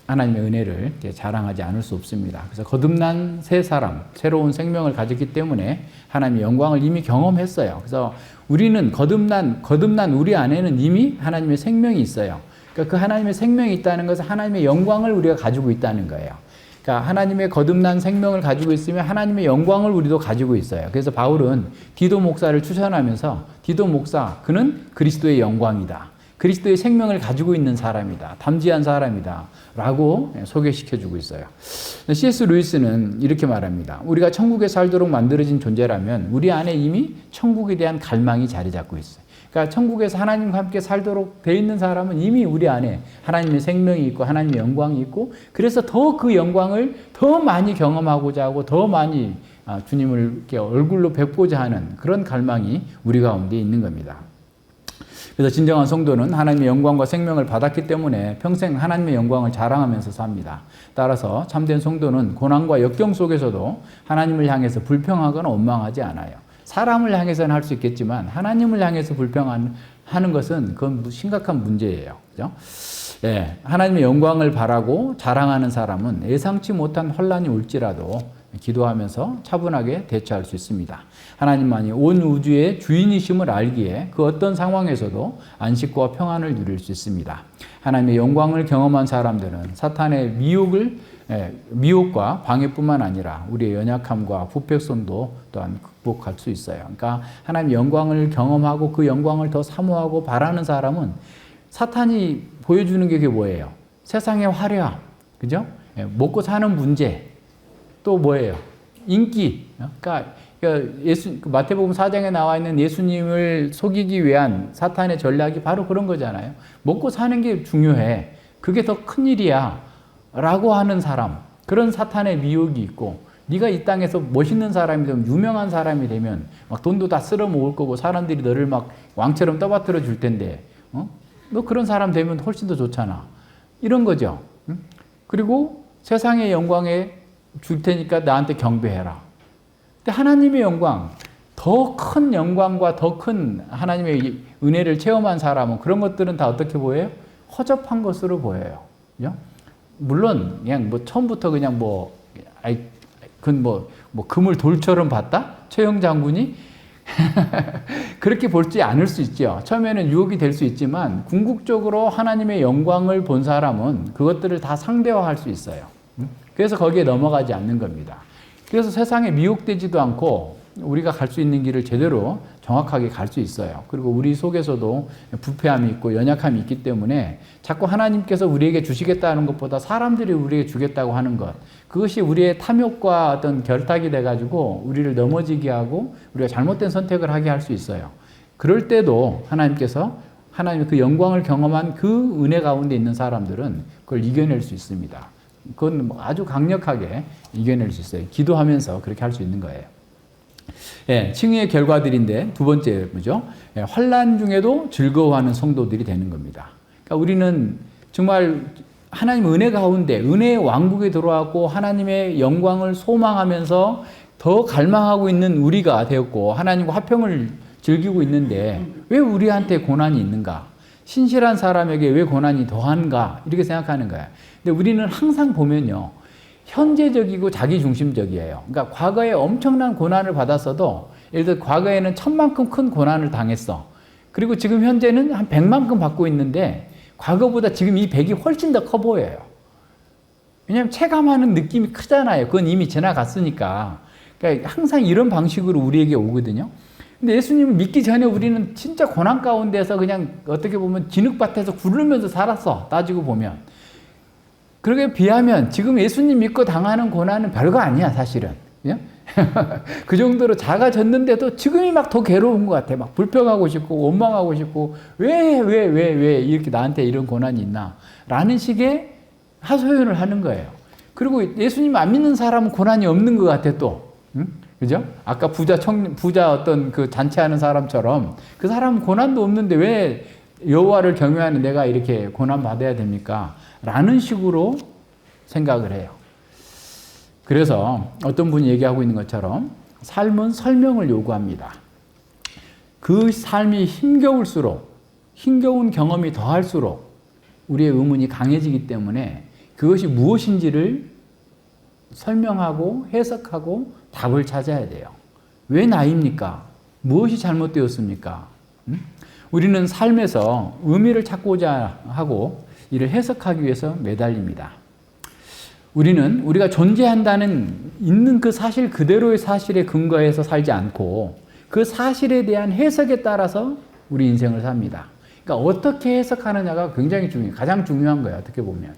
하나님의 은혜를 자랑하지 않을 수 없습니다. 그래서 거듭난 새 사람, 새로운 생명을 가졌기 때문에 하나님의 영광을 이미 경험했어요. 그래서 우리는 거듭난 우리 안에는 이미 하나님의 생명이 있어요. 그러니까 그 하나님의 생명이 있다는 것은 하나님의 영광을 우리가 가지고 있다는 거예요. 그러니까 하나님의 거듭난 생명을 가지고 있으면 하나님의 영광을 우리도 가지고 있어요. 그래서 바울은 디도 목사를 추천하면서 디도 목사, 그는 그리스도의 영광이다. 그리스도의 생명을 가지고 있는 사람이다. 담지한 사람이다. 라고 소개시켜주고 있어요. C.S. 루이스는 이렇게 말합니다. 우리가 천국에 살도록 만들어진 존재라면 우리 안에 이미 천국에 대한 갈망이 자리 잡고 있어요. 그러니까 천국에서 하나님과 함께 살도록 돼 있는 사람은 이미 우리 안에 하나님의 생명이 있고 하나님의 영광이 있고 그래서 더 그 영광을 더 많이 경험하고자 하고 더 많이 주님을 이렇게 얼굴로 뵙고자 하는 그런 갈망이 우리 가운데 있는 겁니다. 그래서 진정한 성도는 하나님의 영광과 생명을 받았기 때문에 평생 하나님의 영광을 자랑하면서 삽니다. 따라서 참된 성도는 고난과 역경 속에서도 하나님을 향해서 불평하거나 원망하지 않아요. 사람을 향해서는 할 수 있겠지만 하나님을 향해서 불평하는 것은 그건 심각한 문제예요. 그죠? 예, 하나님의 영광을 바라고 자랑하는 사람은 예상치 못한 혼란이 올지라도 기도하면서 차분하게 대처할 수 있습니다. 하나님만이 온 우주의 주인이심을 알기에 그 어떤 상황에서도 안식과 평안을 누릴 수 있습니다. 하나님의 영광을 경험한 사람들은 사탄의 미혹과 방해뿐만 아니라 우리의 연약함과 부패성도 또한 극복할 수 있어요. 그러니까 하나님의 영광을 경험하고 그 영광을 더 사모하고 바라는 사람은 사탄이 보여주는 게 그게 뭐예요? 세상의 화려, 그죠? 먹고 사는 문제, 또 뭐예요? 인기. 그러니까 마태복음 4장에 나와 있는 예수님을 속이기 위한 사탄의 전략이 바로 그런 거잖아요. 먹고 사는 게 중요해. 그게 더 큰일이야. 라고 하는 사람. 그런 사탄의 미혹이 있고 네가 이 땅에서 멋있는 사람이 되면 유명한 사람이 되면 막 돈도 다 쓸어 모을 거고 사람들이 너를 막 왕처럼 떠받들어 줄 텐데 너 그런 사람 되면 훨씬 더 좋잖아. 이런 거죠. 그리고 세상의 영광에 줄 테니까 나한테 경배해라. 근데 하나님의 영광, 더 큰 영광과 더 큰 하나님의 은혜를 체험한 사람은 그런 것들은 다 어떻게 보여요? 허접한 것으로 보여요. 그죠? 물론 그냥 뭐 처음부터 그냥 금을 돌처럼 봤다? 최영 장군이 그렇게 볼지 않을 수 있죠. 처음에는 유혹이 될 수 있지만 궁극적으로 하나님의 영광을 본 사람은 그것들을 다 상대화할 수 있어요. 그래서 거기에 넘어가지 않는 겁니다. 그래서 세상에 미혹되지도 않고 우리가 갈 수 있는 길을 제대로 정확하게 갈 수 있어요. 그리고 우리 속에서도 부패함이 있고 연약함이 있기 때문에 자꾸 하나님께서 우리에게 주시겠다는 것보다 사람들이 우리에게 주겠다고 하는 것, 그것이 우리의 탐욕과 어떤 결탁이 돼가지고 우리를 넘어지게 하고 우리가 잘못된 선택을 하게 할 수 있어요. 그럴 때도 하나님께서 하나님의 그 영광을 경험한 그 은혜 가운데 있는 사람들은 그걸 이겨낼 수 있습니다. 그건 아주 강력하게 이겨낼 수 있어요. 기도하면서 그렇게 할 수 있는 거예요. 예, 칭의의 결과들인데 두 번째 뭐죠? 예, 환난 중에도 즐거워하는 성도들이 되는 겁니다. 그러니까 우리는 정말 하나님 은혜 가운데 은혜의 왕국에 들어왔고 하나님의 영광을 소망하면서 더 갈망하고 있는 우리가 되었고 하나님과 화평을 즐기고 있는데 왜 우리한테 고난이 있는가? 신실한 사람에게 왜 고난이 더한가? 이렇게 생각하는 거야. 근데 우리는 항상 보면요. 현재적이고 자기중심적이에요. 그러니까 과거에 엄청난 고난을 받았어도 예를 들어 과거에는 1000만큼 큰 고난을 당했어. 그리고 지금 현재는 한 100만큼 받고 있는데 과거보다 지금 이 100이 훨씬 더 커 보여요. 왜냐하면 체감하는 느낌이 크잖아요. 그건 이미 지나갔으니까. 그러니까 항상 이런 방식으로 우리에게 오거든요. 근데 예수님을 믿기 전에 우리는 진짜 고난 가운데서 그냥 어떻게 보면 진흙밭에서 굴르면서 살았어. 따지고 보면. 그러게 비하면 지금 예수님 믿고 당하는 고난은 별거 아니야, 사실은. 그 정도로 작아졌는데도 지금이 막 더 괴로운 것 같아. 막 불평하고 싶고 원망하고 싶고 왜 이렇게 나한테 이런 고난이 있나 라는 식의 하소연을 하는 거예요. 그리고 예수님 안 믿는 사람은 고난이 없는 것 같아 또. 응? 그죠? 아까 부자 어떤 그 잔치하는 사람처럼 그 사람은 고난도 없는데 왜 여호와를 경외하는 내가 이렇게 고난 받아야 됩니까? 라는 식으로 생각을 해요. 그래서 어떤 분이 얘기하고 있는 것처럼 삶은 설명을 요구합니다. 그 삶이 힘겨운 경험이 더할수록 우리의 의문이 강해지기 때문에 그것이 무엇인지를 설명하고 해석하고 답을 찾아야 돼요. 왜 나입니까? 무엇이 잘못되었습니까? 우리는 삶에서 의미를 찾고자 하고 이를 해석하기 위해서 매달립니다. 우리는 우리가 존재한다는 있는 그 사실 그대로의 사실에 근거해서 살지 않고 그 사실에 대한 해석에 따라서 우리 인생을 삽니다. 그러니까 어떻게 해석하느냐가 굉장히 중요해요. 가장 중요한 거예요. 어떻게 보면.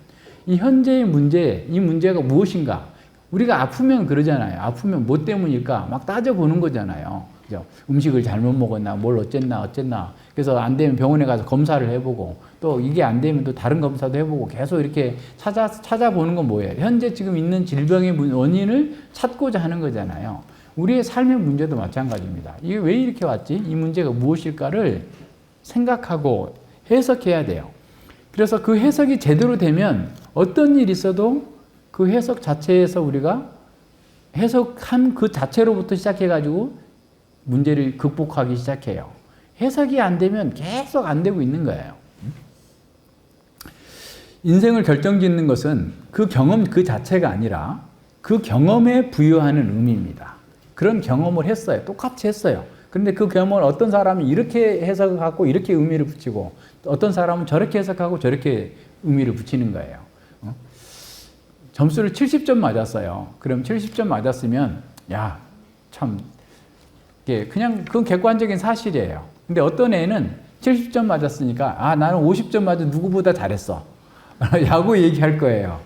이 현재의 문제, 이 문제가 무엇인가? 우리가 아프면 그러잖아요. 아프면 뭐 때문일까? 막 따져보는 거잖아요. 그죠? 음식을 잘못 먹었나, 뭘 어쨌나. 그래서 안 되면 병원에 가서 검사를 해보고, 또 이게 안 되면 또 다른 검사도 해보고, 계속 이렇게 찾아보는 건 뭐예요? 현재 지금 있는 질병의 원인을 찾고자 하는 거잖아요. 우리의 삶의 문제도 마찬가지입니다. 이게 왜 이렇게 왔지? 이 문제가 무엇일까를 생각하고 해석해야 돼요. 그래서 그 해석이 제대로 되면 어떤 일이 있어도 그 해석 자체에서 우리가 해석한 그 자체로부터 시작해가지고 문제를 극복하기 시작해요. 해석이 안 되면 계속 안 되고 있는 거예요. 인생을 결정짓는 것은 그 경험 그 자체가 아니라 그 경험에 부여하는 의미입니다. 그런 경험을 했어요. 똑같이 했어요. 그런데 그 경험을 어떤 사람이 이렇게 해석하고 이렇게 의미를 붙이고 어떤 사람은 저렇게 해석하고 저렇게 의미를 붙이는 거예요. 점수를 70점 맞았어요. 그럼 70점 맞았으면 야, 참 그냥 그건 객관적인 사실이에요. 근데 어떤 애는 70점 맞았으니까 나는 50점 맞아 누구보다 잘했어. 라고 얘기할 거예요.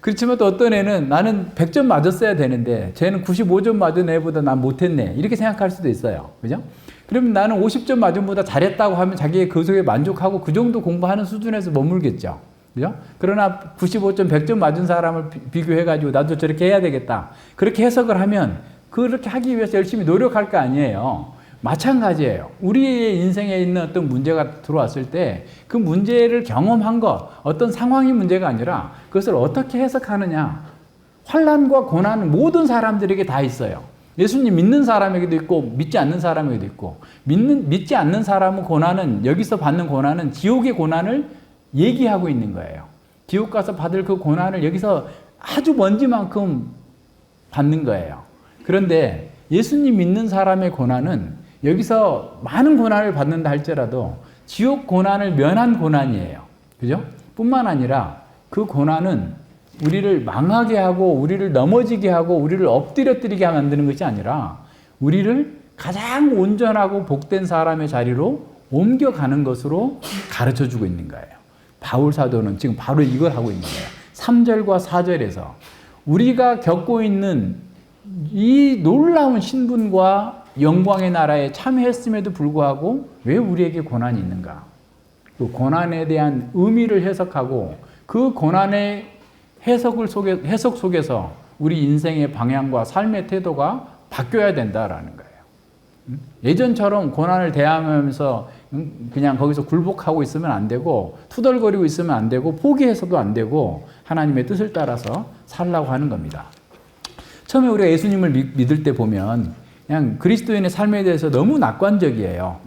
그렇지만 또 어떤 애는 나는 100점 맞았어야 되는데 쟤는 95점 맞은 애보다 난 못했네. 이렇게 생각할 수도 있어요. 그죠? 그러면 나는 50점 맞은 보다 잘했다고 하면 자기의 그 속에 만족하고 그 정도 공부하는 수준에서 머물겠죠. 그죠? 그러나 95점, 100점 맞은 사람을 비교해가지고 나도 저렇게 해야 되겠다. 그렇게 해석을 하면 그렇게 하기 위해서 열심히 노력할 거 아니에요. 마찬가지예요. 우리의 인생에 있는 어떤 문제가 들어왔을 때 그 문제를 경험한 것, 어떤 상황이 문제가 아니라 그것을 어떻게 해석하느냐. 환난과 고난은 모든 사람들에게 다 있어요. 예수님 믿는 사람에게도 있고 믿지 않는 사람에게도 있고 믿지 않는 사람은 고난은 여기서 받는 고난은 지옥의 고난을 얘기하고 있는 거예요. 지옥 가서 받을 그 고난을 여기서 아주 먼지만큼 받는 거예요. 그런데 예수님 믿는 사람의 고난은 여기서 많은 고난을 받는다 할지라도 지옥 고난을 면한 고난이에요. 그죠? 뿐만 아니라 그 고난은 우리를 망하게 하고 우리를 넘어지게 하고 우리를 엎드려뜨리게 만드는 것이 아니라 우리를 가장 온전하고 복된 사람의 자리로 옮겨가는 것으로 가르쳐주고 있는 거예요. 바울 사도는 지금 바로 이걸 하고 있는 거예요. 3절과 4절에서 우리가 겪고 있는 이 놀라운 신분과 영광의 나라에 참여했음에도 불구하고 왜 우리에게 고난이 있는가? 그 고난에 대한 의미를 해석하고 그 고난의 해석 속에서 우리 인생의 방향과 삶의 태도가 바뀌어야 된다라는 거예요. 예전처럼 고난을 대하면서 그냥 거기서 굴복하고 있으면 안 되고 투덜거리고 있으면 안 되고 포기해서도 안 되고 하나님의 뜻을 따라서 살라고 하는 겁니다. 처음에 우리가 예수님을 믿을 때 보면 그냥 그리스도인의 삶에 대해서 너무 낙관적이에요.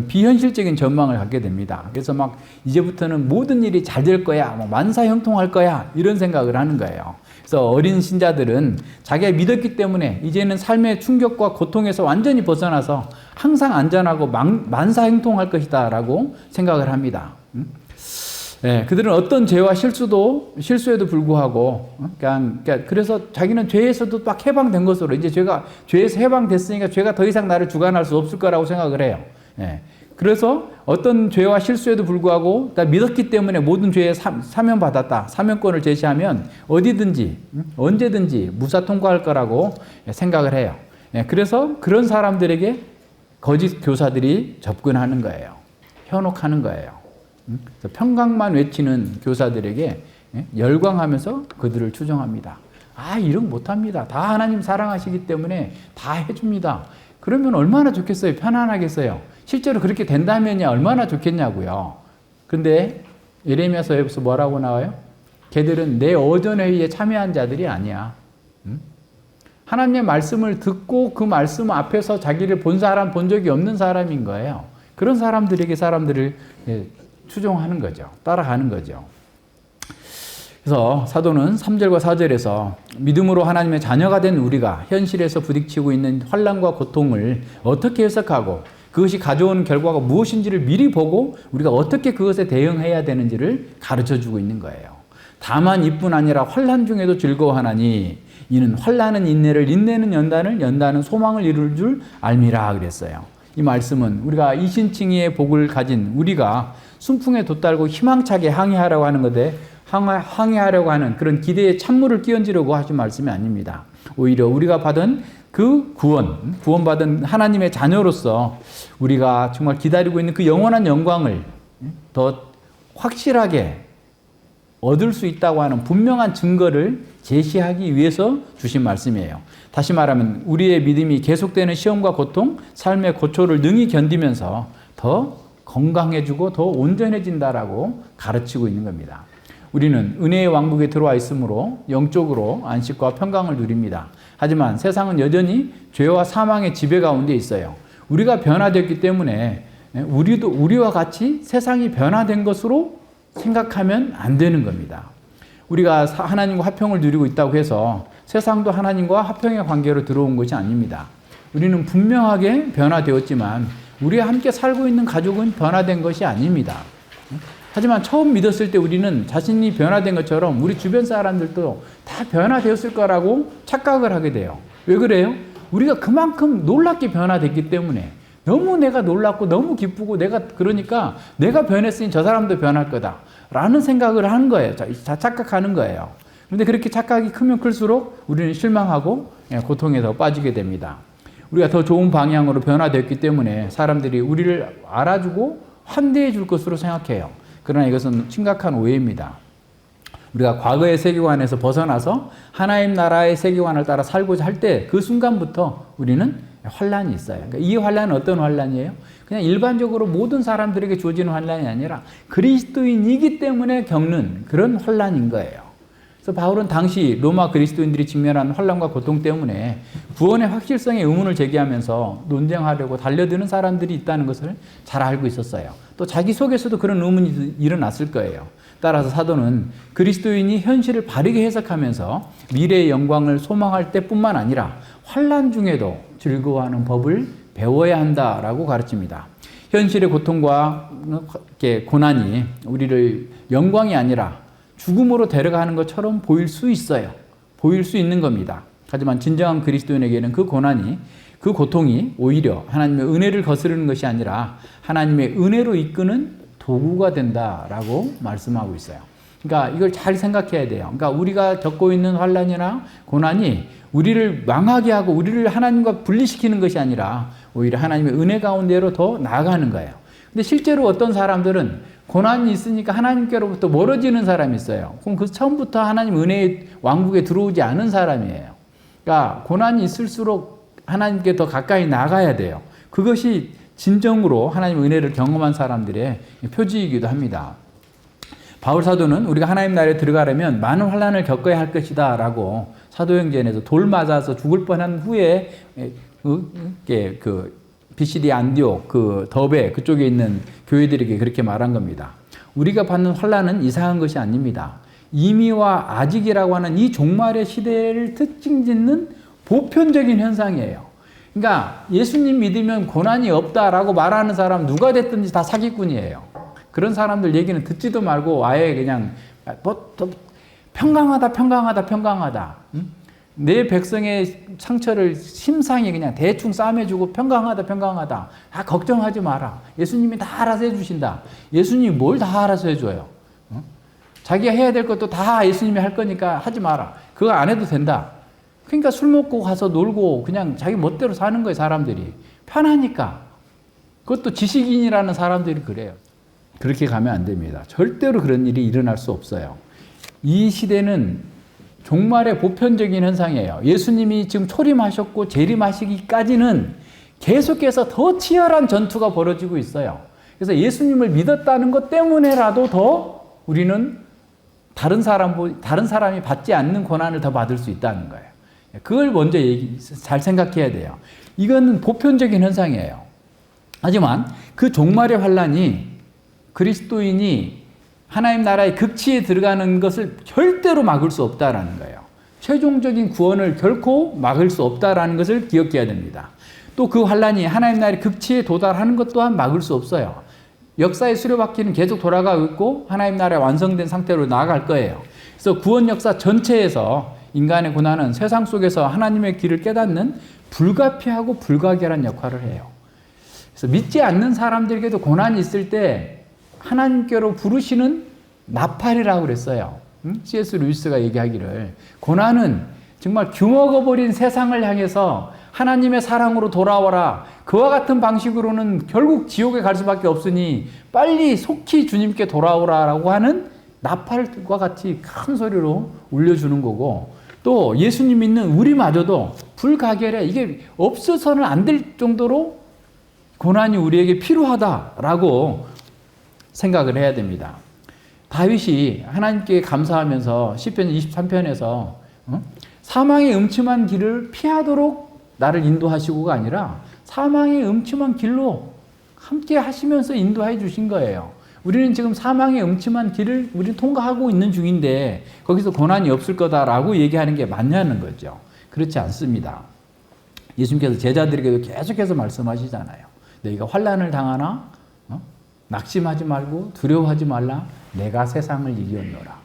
비현실적인 전망을 갖게 됩니다. 그래서 막 이제부터는 모든 일이 잘 될 거야, 뭐 만사형통할 거야, 이런 생각을 하는 거예요. 그래서 어린 신자들은 자기가 믿었기 때문에 이제는 삶의 충격과 고통에서 완전히 벗어나서 항상 안전하고 만사형통할 것이다 라고 생각을 합니다. 네, 그들은 어떤 죄와 실수에도 불구하고, 그래서 자기는 죄에서도 막 해방된 것으로, 이제 죄에서 해방됐으니까 죄가 더 이상 나를 주관할 수 없을 거라고 생각을 해요. 네, 그래서 어떤 죄와 실수에도 불구하고, 믿었기 때문에 모든 죄에 사면받았다. 사면권을 제시하면 어디든지, 언제든지 무사 통과할 거라고 생각을 해요. 네, 그래서 그런 사람들에게 거짓 교사들이 접근하는 거예요. 현혹하는 거예요. 평강만 외치는 교사들에게 열광하면서 그들을 추종합니다. 이런 못합니다. 다 하나님 사랑하시기 때문에 다 해줍니다. 그러면 얼마나 좋겠어요? 편안하겠어요? 실제로 그렇게 된다면야 얼마나 좋겠냐고요. 그런데 예레미야서에서 뭐라고 나와요? 걔들은 내 어전회의에 참여한 자들이 아니야. 하나님의 말씀을 듣고 그 말씀 앞에서 자기를 본 적이 없는 사람인 거예요. 그런 사람들에게 사람들을 추종하는 거죠. 따라가는 거죠. 그래서 사도는 3절과 4절에서 믿음으로 하나님의 자녀가 된 우리가 현실에서 부딪히고 있는 환난과 고통을 어떻게 해석하고 그것이 가져오는 결과가 무엇인지를 미리 보고 우리가 어떻게 그것에 대응해야 되는지를 가르쳐주고 있는 거예요. 다만 이뿐 아니라 환난 중에도 즐거워하나니 이는 환난은 인내를, 인내는 연단을, 연단은 소망을 이룰 줄 알미라 그랬어요. 이 말씀은 우리가 이신칭의의 복을 가진 우리가 순풍에 돛달고 희망차게 항해하려고 하는 것에 항해하려고 하는 그런 기대의 찬물을 끼얹으려고 하신 말씀이 아닙니다. 오히려 우리가 받은 그 구원받은 하나님의 자녀로서 우리가 정말 기다리고 있는 그 영원한 영광을 더 확실하게 얻을 수 있다고 하는 분명한 증거를 제시하기 위해서 주신 말씀이에요. 다시 말하면 우리의 믿음이 계속되는 시험과 고통, 삶의 고초를 능히 견디면서 더 건강해지고 더 온전해진다라고 가르치고 있는 겁니다. 우리는 은혜의 왕국에 들어와 있으므로 영적으로 안식과 평강을 누립니다. 하지만 세상은 여전히 죄와 사망의 지배 가운데 있어요. 우리가 변화됐기 때문에 우리와 같이 세상이 변화된 것으로 생각하면 안 되는 겁니다. 우리가 하나님과 화평을 누리고 있다고 해서 세상도 하나님과 화평의 관계로 들어온 것이 아닙니다. 우리는 분명하게 변화되었지만 우리와 함께 살고 있는 가족은 변화된 것이 아닙니다. 하지만 처음 믿었을 때 우리는 자신이 변화된 것처럼 우리 주변 사람들도 다 변화되었을 거라고 착각을 하게 돼요. 왜 그래요? 우리가 그만큼 놀랍게 변화됐기 때문에 너무 내가 놀랍고 너무 기쁘고 그러니까 내가 변했으니 저 사람도 변할 거다 라는 생각을 하는 거예요. 착각하는 거예요. 그런데 그렇게 착각이 크면 클수록 우리는 실망하고 고통에 더 빠지게 됩니다. 우리가 더 좋은 방향으로 변화됐기 때문에 사람들이 우리를 알아주고 환대해 줄 것으로 생각해요. 그러나 이것은 심각한 오해입니다. 우리가 과거의 세계관에서 벗어나서 하나님 나라의 세계관을 따라 살고자 할 때 그 순간부터 우리는 환난이 있어요. 그러니까 이 환난은 어떤 환난이에요? 그냥 일반적으로 모든 사람들에게 주어지는 환난이 아니라 그리스도인이기 때문에 겪는 그런 환난인 거예요. 그래서 바울은 당시 로마 그리스도인들이 직면한 환난과 고통 때문에 구원의 확실성에 의문을 제기하면서 논쟁하려고 달려드는 사람들이 있다는 것을 잘 알고 있었어요. 또 자기 속에서도 그런 의문이 일어났을 거예요. 따라서 사도는 그리스도인이 현실을 바르게 해석하면서 미래의 영광을 소망할 때뿐만 아니라 환난 중에도 즐거워하는 법을 배워야 한다라고 가르칩니다. 현실의 고통과 고난이 우리를 영광이 아니라 죽음으로 데려가는 것처럼 보일 수 있어요. 보일 수 있는 겁니다. 하지만 진정한 그리스도인에게는 그 고난이, 그 고통이 오히려 하나님의 은혜를 거스르는 것이 아니라 하나님의 은혜로 이끄는 도구가 된다라고 말씀하고 있어요. 그러니까 이걸 잘 생각해야 돼요. 그러니까 우리가 겪고 있는 환난이나 고난이 우리를 망하게 하고 우리를 하나님과 분리시키는 것이 아니라 오히려 하나님의 은혜 가운데로 더 나아가는 거예요. 근데 실제로 어떤 사람들은 고난이 있으니까 하나님께로부터 멀어지는 사람이 있어요. 그럼 그 처음부터 하나님 은혜의 왕국에 들어오지 않은 사람이에요. 그러니까 고난이 있을수록 하나님께 더 가까이 나가야 돼요. 그것이 진정으로 하나님 은혜를 경험한 사람들의 표지이기도 합니다. 바울 사도는 우리가 하나님 나라에 들어가려면 많은 환난을 겪어야 할 것이다 라고 사도행전에서 돌 맞아서 죽을 뻔한 후에 피시디 안디옥, 그 더베 그쪽에 있는 교회들에게 그렇게 말한 겁니다. 우리가 받는 환난은 이상한 것이 아닙니다. 이미와 아직이라고 하는 이 종말의 시대를 특징짓는 보편적인 현상이에요. 그러니까 예수님 믿으면 고난이 없다라고 말하는 사람 누가 됐든지 다 사기꾼이에요. 그런 사람들 얘기는 듣지도 말고 아예 그냥 평강하다. 응? 내 백성의 상처를 심상히 그냥 대충 싸매주고 평강하다. 걱정하지 마라. 예수님이 다 알아서 해주신다. 예수님이 뭘 다 알아서 해줘요. 응? 자기가 해야 될 것도 다 예수님이 할 거니까 하지 마라. 그거 안 해도 된다. 그러니까 술 먹고 가서 놀고 그냥 자기 멋대로 사는 거예요, 사람들이. 편하니까. 그것도 지식인이라는 사람들이 그래요. 그렇게 가면 안 됩니다. 절대로 그런 일이 일어날 수 없어요. 이 시대는 종말의 보편적인 현상이에요. 예수님이 지금 초림하셨고 재림하시기까지는 계속해서 더 치열한 전투가 벌어지고 있어요. 그래서 예수님을 믿었다는 것 때문에라도 더 우리는 다른 사람이 받지 않는 고난을 더 받을 수 있다는 거예요. 그걸 먼저 잘 생각해야 돼요. 이건 보편적인 현상이에요. 하지만 그 종말의 환난이 그리스도인이 하나님 나라의 극치에 들어가는 것을 절대로 막을 수 없다라는 거예요. 최종적인 구원을 결코 막을 수 없다라는 것을 기억해야 됩니다. 또 그 환난이 하나님 나라의 극치에 도달하는 것 또한 막을 수 없어요. 역사의 수레바퀴는 계속 돌아가고 있고 하나님 나라의 완성된 상태로 나아갈 거예요. 그래서 구원 역사 전체에서 인간의 고난은 세상 속에서 하나님의 길을 깨닫는 불가피하고 불가결한 역할을 해요. 그래서 믿지 않는 사람들에게도 고난이 있을 때 하나님께로 부르시는 나팔이라고 그랬어요. C.S. 루이스가 얘기하기를 고난은 정말 규먹어버린 세상을 향해서 하나님의 사랑으로 돌아와라. 그와 같은 방식으로는 결국 지옥에 갈 수밖에 없으니 빨리 속히 주님께 돌아오라라고 하는 나팔과 같이 큰 소리로 울려주는 거고, 또 예수님 믿는 우리마저도 불가결해. 이게 없어서는 안 될 정도로 고난이 우리에게 필요하다라고 생각을 해야 됩니다. 다윗이 하나님께 감사하면서 시편 23편에서 사망의 음침한 길을 피하도록 나를 인도하시고가 아니라 사망의 음침한 길로 함께 하시면서 인도해 주신 거예요. 우리는 지금 사망의 음침한 길을 우리는 통과하고 있는 중인데 거기서 고난이 없을 거다라고 얘기하는 게 맞냐는 거죠. 그렇지 않습니다. 예수님께서 제자들에게도 계속해서 말씀하시잖아요. 너희가 환난을 당하나 낙심하지 말고 두려워하지 말라. 내가 세상을 이겼노라.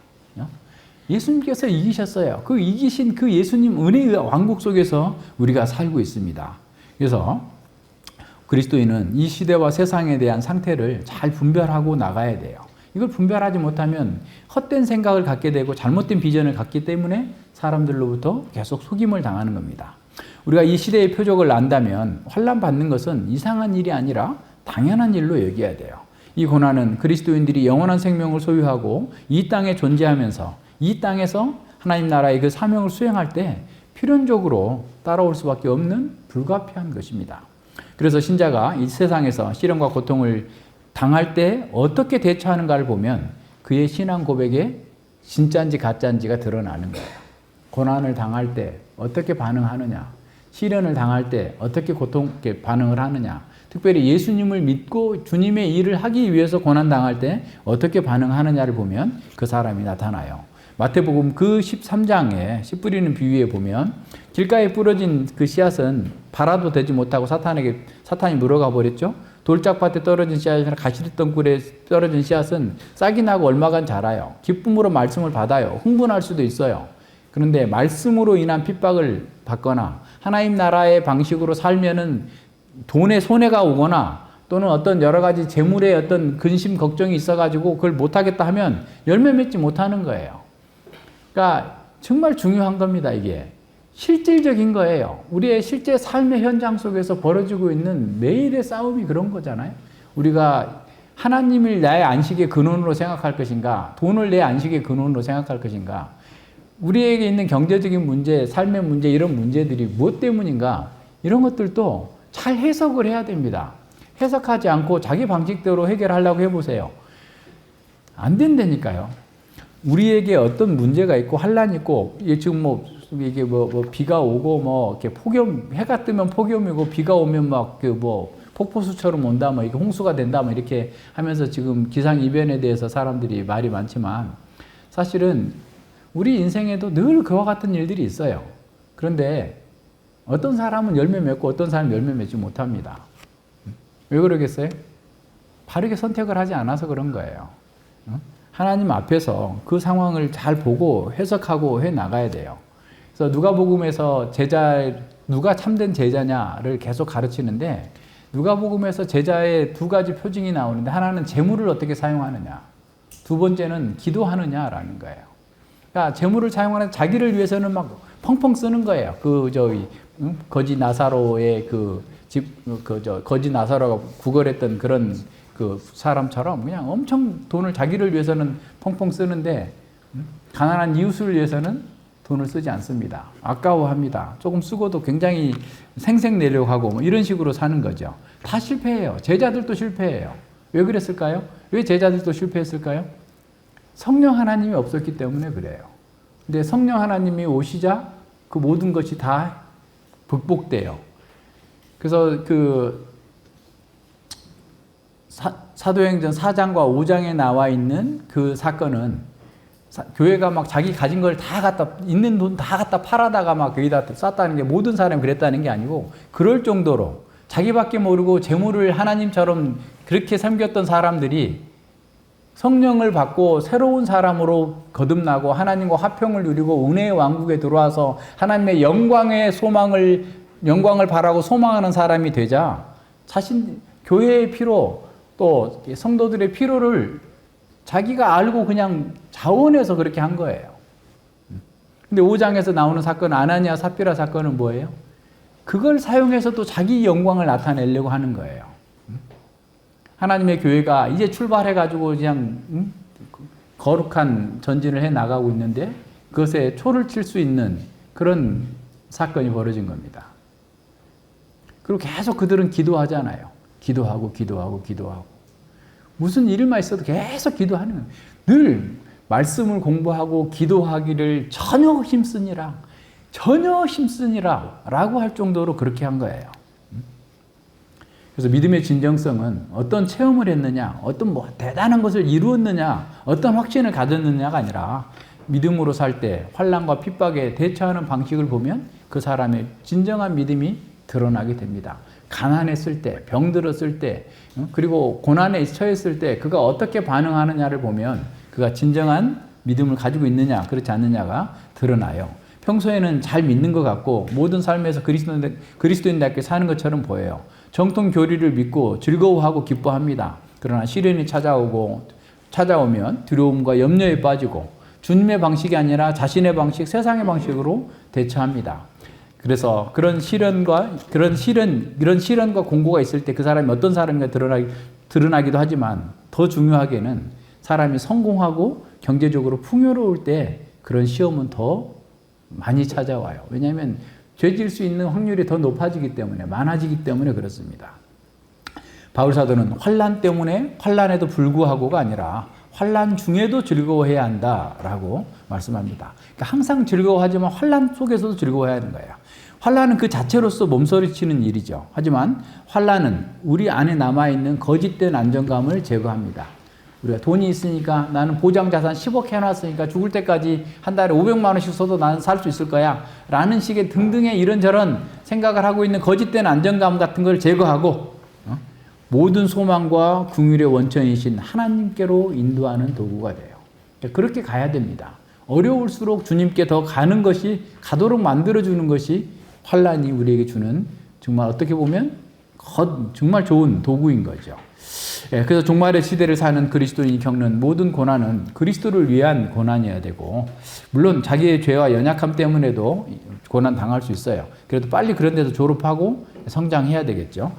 예수님께서 이기셨어요. 그 이기신 그 예수님 은혜의 왕국 속에서 우리가 살고 있습니다. 그래서 그리스도인은 이 시대와 세상에 대한 상태를 잘 분별하고 나가야 돼요. 이걸 분별하지 못하면 헛된 생각을 갖게 되고 잘못된 비전을 갖기 때문에 사람들로부터 계속 속임을 당하는 겁니다. 우리가 이 시대의 표적을 안다면 환난 받는 것은 이상한 일이 아니라 당연한 일로 여겨야 돼요. 이 고난은 그리스도인들이 영원한 생명을 소유하고 이 땅에 존재하면서 이 땅에서 하나님 나라의 그 사명을 수행할 때 필연적으로 따라올 수밖에 없는 불가피한 것입니다. 그래서 신자가 이 세상에서 시련과 고통을 당할 때 어떻게 대처하는가를 보면 그의 신앙 고백에 진짜인지 가짜인지가 드러나는 거예요. 고난을 당할 때 어떻게 반응하느냐, 시련을 당할 때 어떻게 고통에 반응을 하느냐, 특별히 예수님을 믿고 주님의 일을 하기 위해서 고난당할 때 어떻게 반응하느냐를 보면 그 사람이 나타나요. 마태복음 그 13장에 씨 뿌리는 비유에 보면 길가에 부러진 그 씨앗은 발아도 되지 못하고 사탄이 물어가 버렸죠. 돌짝밭에 떨어진 씨앗이나 가시덩굴에 떨어진 씨앗은 싹이 나고 얼마간 자라요. 기쁨으로 말씀을 받아요. 흥분할 수도 있어요. 그런데 말씀으로 인한 핍박을 받거나 하나님 나라의 방식으로 살면은 돈에 손해가 오거나 또는 어떤 여러 가지 재물에 어떤 근심 걱정이 있어가지고 그걸 못하겠다 하면 열매 맺지 못하는 거예요. 그러니까 정말 중요한 겁니다. 이게 실질적인 거예요. 우리의 실제 삶의 현장 속에서 벌어지고 있는 매일의 싸움이 그런 거잖아요. 우리가 하나님을 나의 안식의 근원으로 생각할 것인가, 돈을 내 안식의 근원으로 생각할 것인가, 우리에게 있는 경제적인 문제, 삶의 문제, 이런 문제들이 무엇 때문인가, 이런 것들도 잘 해석을 해야 됩니다. 해석하지 않고 자기 방식대로 해결하려고 해보세요. 안 된다니까요. 우리에게 어떤 문제가 있고 환란이 있고, 지금 이게 비가 오고 이렇게 폭염, 해가 뜨면 폭염이고 비가 오면 폭포수처럼 온다, 뭐 이게 홍수가 된다, 뭐 이렇게 하면서 지금 기상이변에 대해서 사람들이 말이 많지만 사실은 우리 인생에도 늘 그와 같은 일들이 있어요. 그런데 어떤 사람은 열매 맺고 어떤 사람은 열매 맺지 못합니다. 왜 그러겠어요? 바르게 선택을 하지 않아서 그런 거예요. 하나님 앞에서 그 상황을 잘 보고 해석하고 해 나가야 돼요. 그래서 누가복음에서 누가 참된 제자냐를 계속 가르치는데 누가복음에서 제자의 두 가지 표징이 나오는데 하나는 재물을 어떻게 사용하느냐, 두 번째는 기도하느냐라는 거예요. 그러니까 재물을 사용하는 자기를 위해서는 막 펑펑 쓰는 거예요. 거지 나사로의 거지 나사로가 구걸했던 그런 그 사람처럼 그냥 엄청 돈을 자기를 위해서는 펑펑 쓰는데 가난한 이웃을 위해서는 돈을 쓰지 않습니다. 아까워합니다. 조금 쓰고도 굉장히 생색내려고 하고 뭐 이런 식으로 사는 거죠. 다 실패해요. 제자들도 실패해요. 왜 그랬을까요? 왜 제자들도 실패했을까요? 성령 하나님이 없었기 때문에 그래요. 근데 성령 하나님이 오시자 그 모든 것이 다 극복돼요. 그래서 사도행전 4장과 5장에 나와 있는 그 사건은 교회가 막 자기 가진 걸 다 갖다, 있는 돈 다 갖다 팔아다가 막 거기다 쌌다는 게 모든 사람이 그랬다는 게 아니고 그럴 정도로 자기밖에 모르고 재물을 하나님처럼 그렇게 섬겼던 사람들이 성령을 받고 새로운 사람으로 거듭나고 하나님과 화평을 누리고 은혜의 왕국에 들어와서 하나님의 영광을 바라고 소망하는 사람이 되자 교회의 피로 또 성도들의 피로를 자기가 알고 그냥 자원해서 그렇게 한 거예요. 근데 5장에서 나오는 사건, 아나니아 삽비라 사건은 뭐예요? 그걸 사용해서 또 자기 영광을 나타내려고 하는 거예요. 하나님의 교회가 이제 출발해가지고 그냥 거룩한 전진을 해 나가고 있는데 그것에 초를 칠 수 있는 그런 사건이 벌어진 겁니다. 그리고 계속 그들은 기도하잖아요. 기도하고. 무슨 일만 있어도 계속 기도하는 거예요. 늘 말씀을 공부하고 기도하기를 전혀 힘쓰니라 라고 할 정도로 그렇게 한 거예요. 그래서 믿음의 진정성은 어떤 체험을 했느냐, 어떤 대단한 것을 이루었느냐, 어떤 확신을 가졌느냐가 아니라 믿음으로 살 때 환난과 핍박에 대처하는 방식을 보면 그 사람의 진정한 믿음이 드러나게 됩니다. 가난했을 때, 병들었을 때, 그리고 고난에 처했을 때 그가 어떻게 반응하느냐를 보면 그가 진정한 믿음을 가지고 있느냐, 그렇지 않느냐가 드러나요. 평소에는 잘 믿는 것 같고 모든 삶에서 그리스도인답게 사는 것처럼 보여요. 정통 교리를 믿고 즐거워하고 기뻐합니다. 그러나 시련이 찾아오면 두려움과 염려에 빠지고 주님의 방식이 아니라 자신의 방식, 세상의 방식으로 대처합니다. 그래서 이런 시련과 공고가 있을 때 그 사람이 어떤 사람인가 드러나기도 하지만 더 중요하게는 사람이 성공하고 경제적으로 풍요로울 때 그런 시험은 더 많이 찾아와요. 왜냐하면 죄질 수 있는 확률이 더 많아지기 때문에 그렇습니다. 바울 사도는 환난에도 불구하고가 아니라 환난 중에도 즐거워해야 한다라고 말씀합니다. 그러니까 항상 즐거워하지만 환난 속에서도 즐거워해야 하는 거예요. 환난은 그 자체로서 몸서리치는 일이죠. 하지만 환난은 우리 안에 남아있는 거짓된 안정감을 제거합니다. 우리가 돈이 있으니까 나는 보장자산 10억 해놨으니까 죽을 때까지 한 달에 500만 원씩 써도 나는 살 수 있을 거야 라는 식의 등등의 이런저런 생각을 하고 있는 거짓된 안정감 같은 걸 제거하고 모든 소망과 긍휼의 원천이신 하나님께로 인도하는 도구가 돼요. 그렇게 가야 됩니다. 어려울수록 주님께 더 가도록 만들어주는 것이 환난이 우리에게 주는 정말 어떻게 보면 정말 좋은 도구인 거죠. 그래서 종말의 시대를 사는 그리스도인이 겪는 모든 고난은 그리스도를 위한 고난이어야 되고 물론 자기의 죄와 연약함 때문에도 고난 당할 수 있어요. 그래도 빨리 그런 데서 졸업하고 성장해야 되겠죠.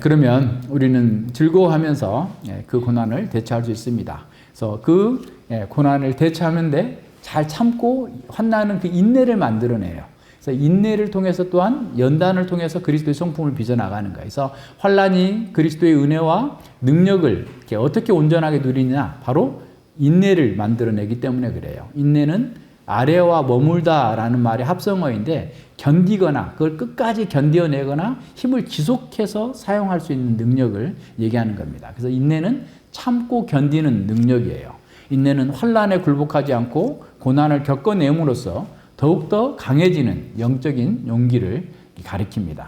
그러면 우리는 즐거워하면서 그 고난을 대처할 수 있습니다. 그래서 그 고난을 대처하는데 잘 참고 환난은 그 인내를 만들어내요. 그래서 인내를 통해서 또한 연단을 통해서 그리스도의 성품을 빚어나가는 거예요. 그래서 환난이 그리스도의 은혜와 능력을 이렇게 어떻게 온전하게 누리냐 바로 인내를 만들어내기 때문에 그래요. 인내는 아래와 머물다라는 말이 합성어인데 견디거나 그걸 끝까지 견뎌내거나 힘을 지속해서 사용할 수 있는 능력을 얘기하는 겁니다. 그래서 인내는 참고 견디는 능력이에요. 인내는 환난에 굴복하지 않고 고난을 겪어내므로써 더욱더 강해지는 영적인 용기를 가리킵니다.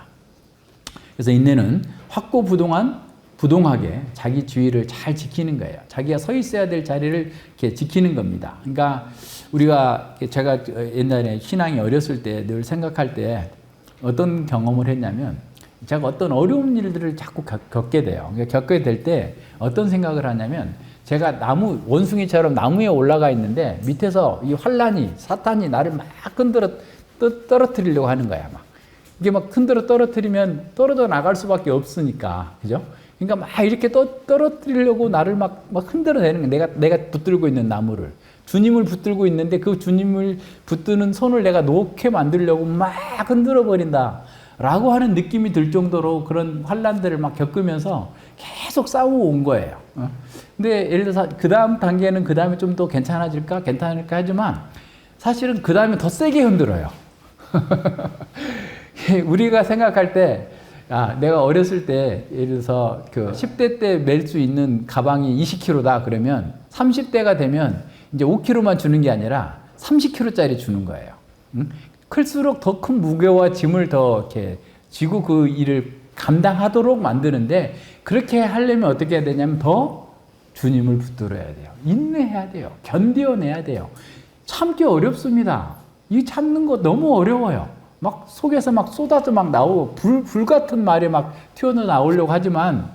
그래서 인내는 부동하게 자기 주의를 잘 지키는 거예요. 자기가 서 있어야 될 자리를 이렇게 지키는 겁니다. 그러니까 제가 옛날에 신앙이 어렸을 때 늘 생각할 때 어떤 경험을 했냐면 제가 어떤 어려운 일들을 자꾸 겪게 돼요. 그러니까 겪게 될 때 어떤 생각을 하냐면 제가 원숭이처럼 나무에 올라가 있는데 밑에서 이 환란이 사탄이 나를 막 흔들어 떨어뜨리려고 하는 거야. 막 이게 막 흔들어 떨어뜨리면 떨어져 나갈 수밖에 없으니까, 그죠? 그러니까 막 이렇게 떨어뜨리려고 나를 막 흔들어내는 거야. 내가 붙들고 있는 나무를. 주님을 붙들고 있는데 그 주님을 붙드는 손을 내가 놓게 만들려고 막 흔들어 버린다. 라고 하는 느낌이 들 정도로 그런 환란들을 막 겪으면서 계속 싸워온 거예요. 근데 예를 들어서 그 다음 단계는 그 다음에 좀 더 괜찮을까 하지만 사실은 그 다음에 더 세게 흔들어요. 우리가 생각할 때 내가 어렸을 때 예를 들어서 그 10대 때 멜 수 있는 가방이 20kg다 그러면 30대가 되면 이제 5kg만 주는 게 아니라 30kg짜리 주는 거예요. 클수록 더 큰 무게와 짐을 더 이렇게 쥐고 그 일을 감당하도록 만드는데 그렇게 하려면 어떻게 해야 되냐면 더 주님을 붙들어야 돼요. 인내해야 돼요. 견뎌내야 돼요. 참기 어렵습니다. 이 참는 거 너무 어려워요. 막 속에서 막 쏟아져 막 나오고 불 같은 말이 막 튀어나오려고 하지만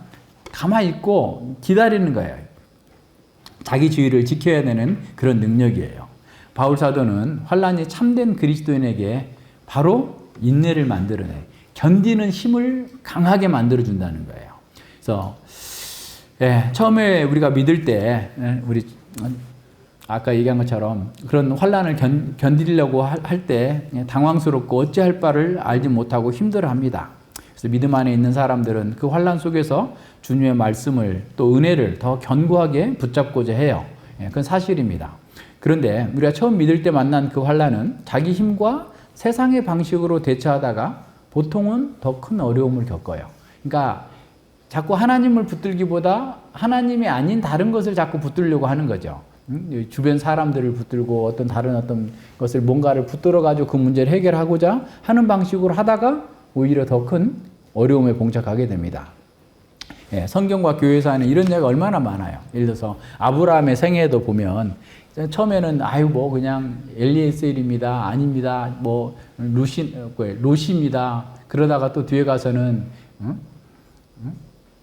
가만히 있고 기다리는 거예요. 자기 주의를 지켜야 되는 그런 능력이에요. 바울 사도는 환란이 참된 그리스도인에게 바로 인내를 만들어내 견디는 힘을 강하게 만들어준다는 거예요. 그래서 처음에 우리가 믿을 때 우리 아까 얘기한 것처럼 그런 환란을 견디려고 할 때 당황스럽고 어찌할 바를 알지 못하고 힘들어합니다. 그래서 믿음 안에 있는 사람들은 그 환란 속에서 주님의 말씀을 또 은혜를 더 견고하게 붙잡고자 해요. 그건 사실입니다. 그런데 우리가 처음 믿을 때 만난 그 환란은 자기 힘과 세상의 방식으로 대처하다가 보통은 더 큰 어려움을 겪어요. 그러니까 자꾸 하나님을 붙들기보다 하나님이 아닌 다른 것을 자꾸 붙들려고 하는 거죠. 주변 사람들을 붙들고 어떤 것을 뭔가를 붙들어가지고 그 문제를 해결하고자 하는 방식으로 하다가 오히려 더 큰 어려움에 봉착하게 됩니다. 성경과 교회에서 하는 이런 얘기가 얼마나 많아요. 예를 들어서 아브라함의 생애도 보면 처음에는 그냥 엘리에셀입니다. 아닙니다. 롯입니다. 그러다가 또 뒤에 가서는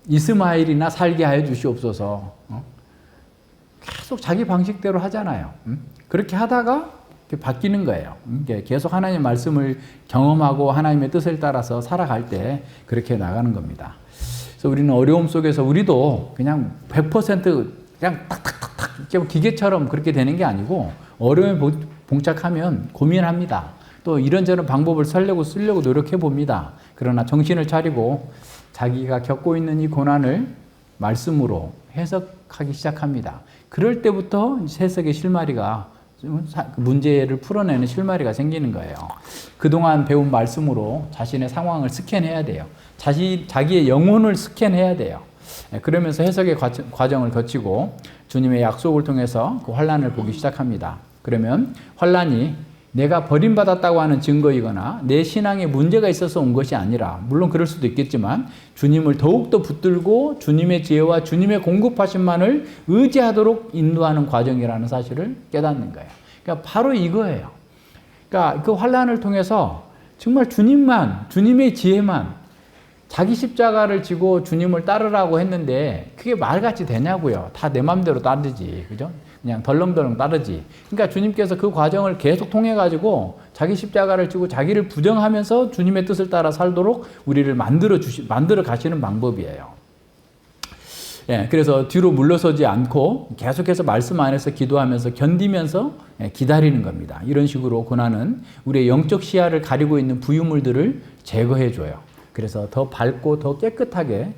이스마엘이나 살게 하여 주시옵소서. 계속 자기 방식대로 하잖아요. 그렇게 하다가 바뀌는 거예요. 계속 하나님의 말씀을 경험하고 하나님의 뜻을 따라서 살아갈 때 그렇게 나가는 겁니다. 그래서 우리는 어려움 속에서 우리도 그냥 100% 그냥 탁탁탁탁 기계처럼 그렇게 되는 게 아니고 어려움에 봉착하면 고민합니다. 또 이런저런 방법을 쓰려고 노력해 봅니다. 그러나 정신을 차리고 자기가 겪고 있는 이 고난을 말씀으로 해석하기 시작합니다. 그럴 때부터 해석의 실마리가 문제를 풀어내는 실마리가 생기는 거예요. 그동안 배운 말씀으로 자신의 상황을 스캔해야 돼요. 자기의 영혼을 스캔해야 돼요. 그러면서 해석의 과정을 거치고 주님의 약속을 통해서 그 환란을 보기 시작합니다. 그러면 환란이 내가 버림받았다고 하는 증거이거나 내 신앙에 문제가 있어서 온 것이 아니라, 물론 그럴 수도 있겠지만 주님을 더욱더 붙들고 주님의 지혜와 주님의 공급하심만을 의지하도록 인도하는 과정이라는 사실을 깨닫는 거예요. 그러니까 바로 이거예요. 그러니까 그 환란을 통해서 정말 주님의 지혜만, 자기 십자가를 지고 주님을 따르라고 했는데 그게 말같이 되냐고요. 다 내 맘대로 따르지. 그죠? 그냥 덜렁덜렁 따르지. 그러니까 주님께서 그 과정을 계속 통해가지고 자기 십자가를 지고 자기를 부정하면서 주님의 뜻을 따라 살도록 우리를 만들어 가시는 방법이에요. 그래서 뒤로 물러서지 않고 계속해서 말씀 안에서 기도하면서 견디면서 기다리는 겁니다. 이런 식으로 고난은 우리의 영적 시야를 가리고 있는 부유물들을 제거해 줘요. 그래서 더 밝고 더 깨끗하게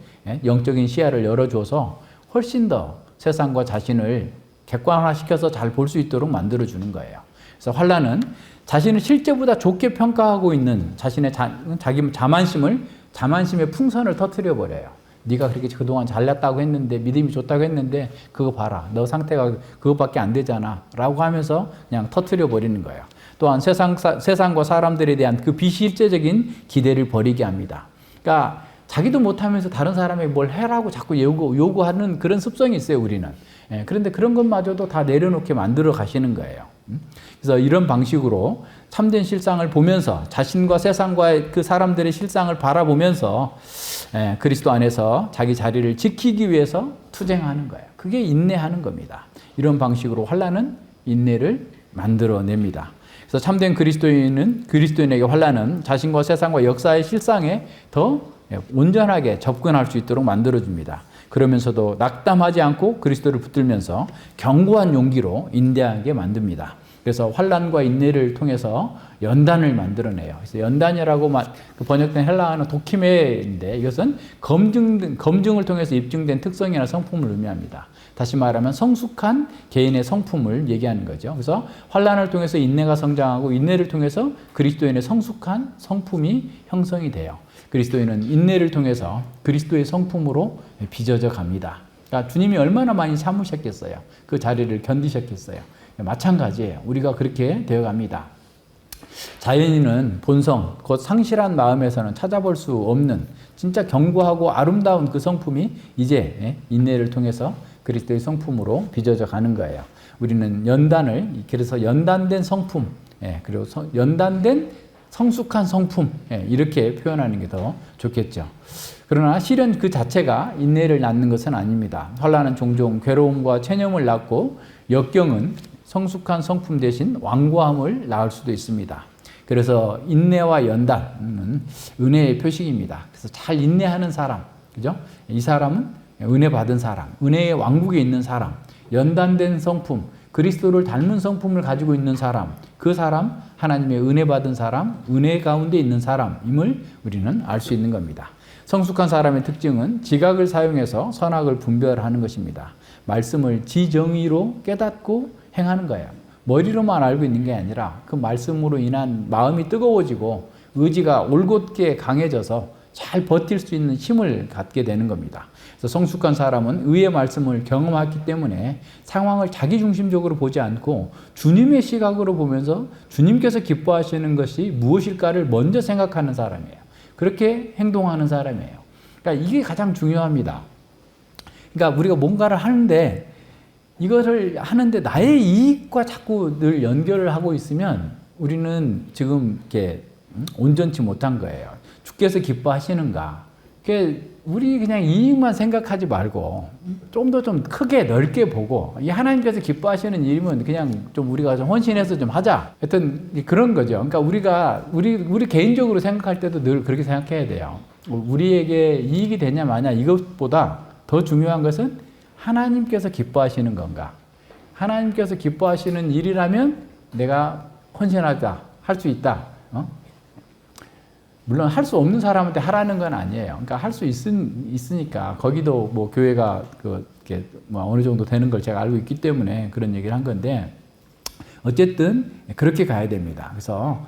영적인 시야를 열어줘서 훨씬 더 세상과 자신을 객관화시켜서 잘 볼 수 있도록 만들어주는 거예요. 그래서 환난은 자신을 실제보다 좋게 평가하고 있는 자신의 자기 자만심의 풍선을 터뜨려 버려요. 네가 그렇게 그동안 잘났다고 했는데, 믿음이 좋다고 했는데 그거 봐라, 너 상태가 그것밖에 안 되잖아 라고 하면서 그냥 터뜨려 버리는 거예요. 또한 세상과 사람들에 대한 그 비실제적인 기대를 버리게 합니다. 그러니까 자기도 못하면서 다른 사람에게 뭘 해라고 자꾸 요구하는 그런 습성이 있어요, 우리는. 그런데 그런 것마저도 다 내려놓게 만들어 가시는 거예요. 그래서 이런 방식으로 참된 실상을 보면서, 자신과 세상과 그 사람들의 실상을 바라보면서 그리스도 안에서 자기 자리를 지키기 위해서 투쟁하는 거예요. 그게 인내하는 겁니다. 이런 방식으로 환난은 인내를 만들어냅니다. 그래서 참된 그리스도인에게 환난은 자신과 세상과 역사의 실상에 더 온전하게 접근할 수 있도록 만들어줍니다. 그러면서도 낙담하지 않고 그리스도를 붙들면서 견고한 용기로 인내하게 만듭니다. 그래서 환난과 인내를 통해서 연단을 만들어내요. 그래서 연단이라고 번역된 헬라어는 도키메인데, 이것은 검증을 통해서 입증된 특성이나 성품을 의미합니다. 다시 말하면 성숙한 개인의 성품을 얘기하는 거죠. 그래서 환난을 통해서 인내가 성장하고, 인내를 통해서 그리스도인의 성숙한 성품이 형성이 돼요. 그리스도인은 인내를 통해서 그리스도의 성품으로 빚어져 갑니다. 그러니까 주님이 얼마나 많이 참으셨겠어요. 그 자리를 견디셨겠어요. 마찬가지예요. 우리가 그렇게 되어갑니다. 자연인은 본성, 곧 상실한 마음에서는 찾아볼 수 없는 진짜 견고하고 아름다운 그 성품이 이제 인내를 통해서 그리스도의 성품으로 빚어져 가는 거예요. 우리는 그래서 연단된 성품, 그리고 연단된 성숙한 성품, 이렇게 표현하는 게 더 좋겠죠. 그러나 실은 그 자체가 인내를 낳는 것은 아닙니다. 환난은 종종 괴로움과 체념을 낳고, 역경은 성숙한 성품 대신 완고함을 낳을 수도 있습니다. 그래서 인내와 연단은 은혜의 표식입니다. 그래서 잘 인내하는 사람, 그죠? 이 사람은 은혜 받은 사람, 은혜의 왕국에 있는 사람, 연단된 성품, 그리스도를 닮은 성품을 가지고 있는 사람, 그 사람 하나님의 은혜 받은 사람, 은혜 가운데 있는 사람임을 우리는 알 수 있는 겁니다. 성숙한 사람의 특징은 지각을 사용해서 선악을 분별하는 것입니다. 말씀을 지정의로 깨닫고 행하는 거예요. 머리로만 알고 있는 게 아니라 그 말씀으로 인한 마음이 뜨거워지고 의지가 올곧게 강해져서 잘 버틸 수 있는 힘을 갖게 되는 겁니다. 그래서 성숙한 사람은 의의 말씀을 경험했기 때문에 상황을 자기중심적으로 보지 않고 주님의 시각으로 보면서 주님께서 기뻐하시는 것이 무엇일까를 먼저 생각하는 사람이에요. 그렇게 행동하는 사람이에요. 그러니까 이게 가장 중요합니다. 그러니까 우리가 뭔가를 하는데, 이것을 하는데 나의 이익과 자꾸 늘 연결을 하고 있으면 우리는 지금 이렇게 온전치 못한 거예요. 주께서 기뻐하시는가? 우리 그냥 이익만 생각하지 말고 좀 더 좀 크게 넓게 보고, 이 하나님께서 기뻐하시는 일이면 그냥 좀 우리가 좀 헌신해서 좀 하자. 하여튼 그런 거죠. 그러니까 우리 개인적으로 생각할 때도 늘 그렇게 생각해야 돼요. 우리에게 이익이 되냐 마냐 이것보다 더 중요한 것은 하나님께서 기뻐하시는 건가? 하나님께서 기뻐하시는 일이라면 내가 헌신하자, 할 수 있다. 물론 할 수 없는 사람한테 하라는 건 아니에요. 그러니까 할 수 있으니까, 거기도 뭐 교회가 어느 정도 되는 걸 제가 알고 있기 때문에 그런 얘기를 한 건데, 어쨌든 그렇게 가야 됩니다. 그래서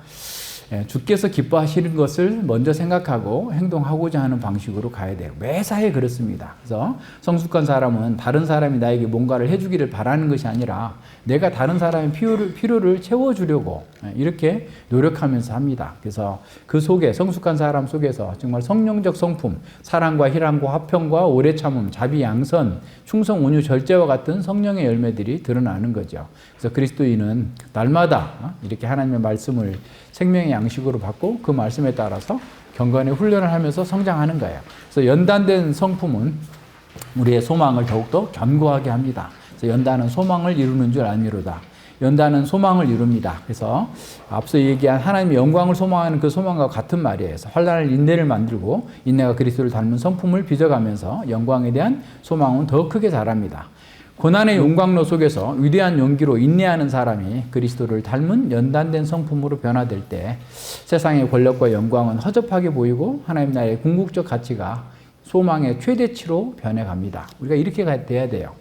주께서 기뻐하시는 것을 먼저 생각하고 행동하고자 하는 방식으로 가야 돼요. 매사에 그렇습니다. 그래서 성숙한 사람은 다른 사람이 나에게 뭔가를 해주기를 바라는 것이 아니라 내가 다른 사람의 필요를 채워주려고 이렇게 노력하면서 합니다. 그래서 그 속에, 성숙한 사람 속에서 정말 성령적 성품, 사랑과 희랑과 화평과 오래 참음, 자비, 양선, 충성, 온유, 절제와 같은 성령의 열매들이 드러나는 거죠. 그래서 그리스도인은 날마다 이렇게 하나님의 말씀을 생명의 양식으로 받고 그 말씀에 따라서 경건의 훈련을 하면서 성장하는 거예요. 그래서 연단된 성품은 우리의 소망을 더욱더 견고하게 합니다. 그래서 연단은 소망을 이루는 줄 알미로다. 연단은 소망을 이룹니다. 그래서 앞서 얘기한 하나님의 영광을 소망하는 그 소망과 같은 말이에요. 그래서 환난을 인내를 만들고, 인내가 그리스도를 닮은 성품을 빚어가면서 영광에 대한 소망은 더 크게 자랍니다. 고난의 용광로 속에서 위대한 용기로 인내하는 사람이 그리스도를 닮은 연단된 성품으로 변화될 때 세상의 권력과 영광은 허접하게 보이고 하나님 나라의 궁극적 가치가 소망의 최대치로 변해갑니다. 우리가 이렇게 돼야 돼요.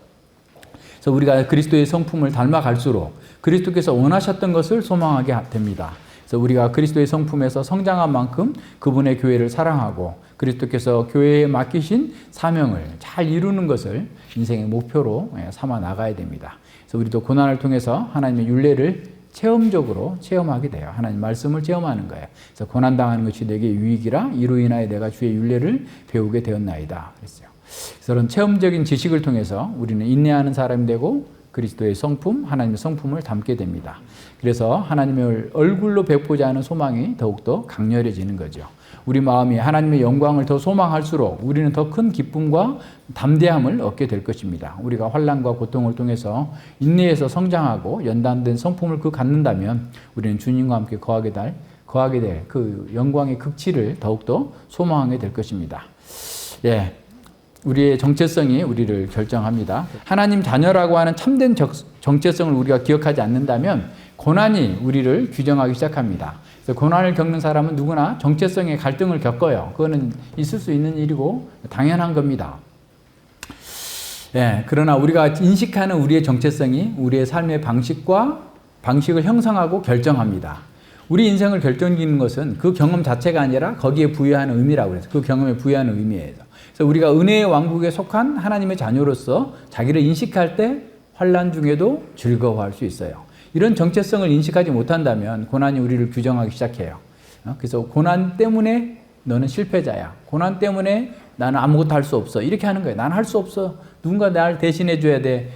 그래서 우리가 그리스도의 성품을 닮아갈수록 그리스도께서 원하셨던 것을 소망하게 됩니다. 그래서 우리가 그리스도의 성품에서 성장한 만큼 그분의 교회를 사랑하고 그리스도께서 교회에 맡기신 사명을 잘 이루는 것을 인생의 목표로 삼아 나가야 됩니다. 그래서 우리도 고난을 통해서 하나님의 율례를 체험적으로 체험하게 돼요. 하나님 말씀을 체험하는 거예요. 그래서 고난당하는 것이 내게 유익이라 이로 인하여 내가 주의 율례를 배우게 되었나이다 그랬어요. 그래서 그런 체험적인 지식을 통해서 우리는 인내하는 사람이 되고 그리스도의 성품, 하나님의 성품을 담게 됩니다. 그래서 하나님을 얼굴로 뵙고자 하는 소망이 더욱더 강렬해지는 거죠. 우리 마음이 하나님의 영광을 더 소망할수록 우리는 더 큰 기쁨과 담대함을 얻게 될 것입니다. 우리가 환난과 고통을 통해서 인내에서 성장하고 연단된 성품을 갖는다면 우리는 주님과 함께 거하게 될 그 영광의 극치를 더욱더 소망하게 될 것입니다. 예. 우리의 정체성이 우리를 결정합니다. 하나님 자녀라고 하는 참된 정체성을 우리가 기억하지 않는다면 고난이 우리를 규정하기 시작합니다. 그래서 고난을 겪는 사람은 누구나 정체성의 갈등을 겪어요. 그거는 있을 수 있는 일이고 당연한 겁니다. 예, 그러나 우리가 인식하는 우리의 정체성이 우리의 삶의 방식을 형성하고 결정합니다. 우리 인생을 결정짓는 것은 그 경험 자체가 아니라 거기에 부여하는 의미라고 해서 그 경험에 부여하는 의미예요. 그래서 우리가 은혜의 왕국에 속한 하나님의 자녀로서 자기를 인식할 때 환난 중에도 즐거워할 수 있어요. 이런 정체성을 인식하지 못한다면 고난이 우리를 규정하기 시작해요. 그래서 고난 때문에 너는 실패자야. 고난 때문에 나는 아무것도 할 수 없어. 이렇게 하는 거예요. 나는 할 수 없어. 누군가 나를 대신해 줘야 돼.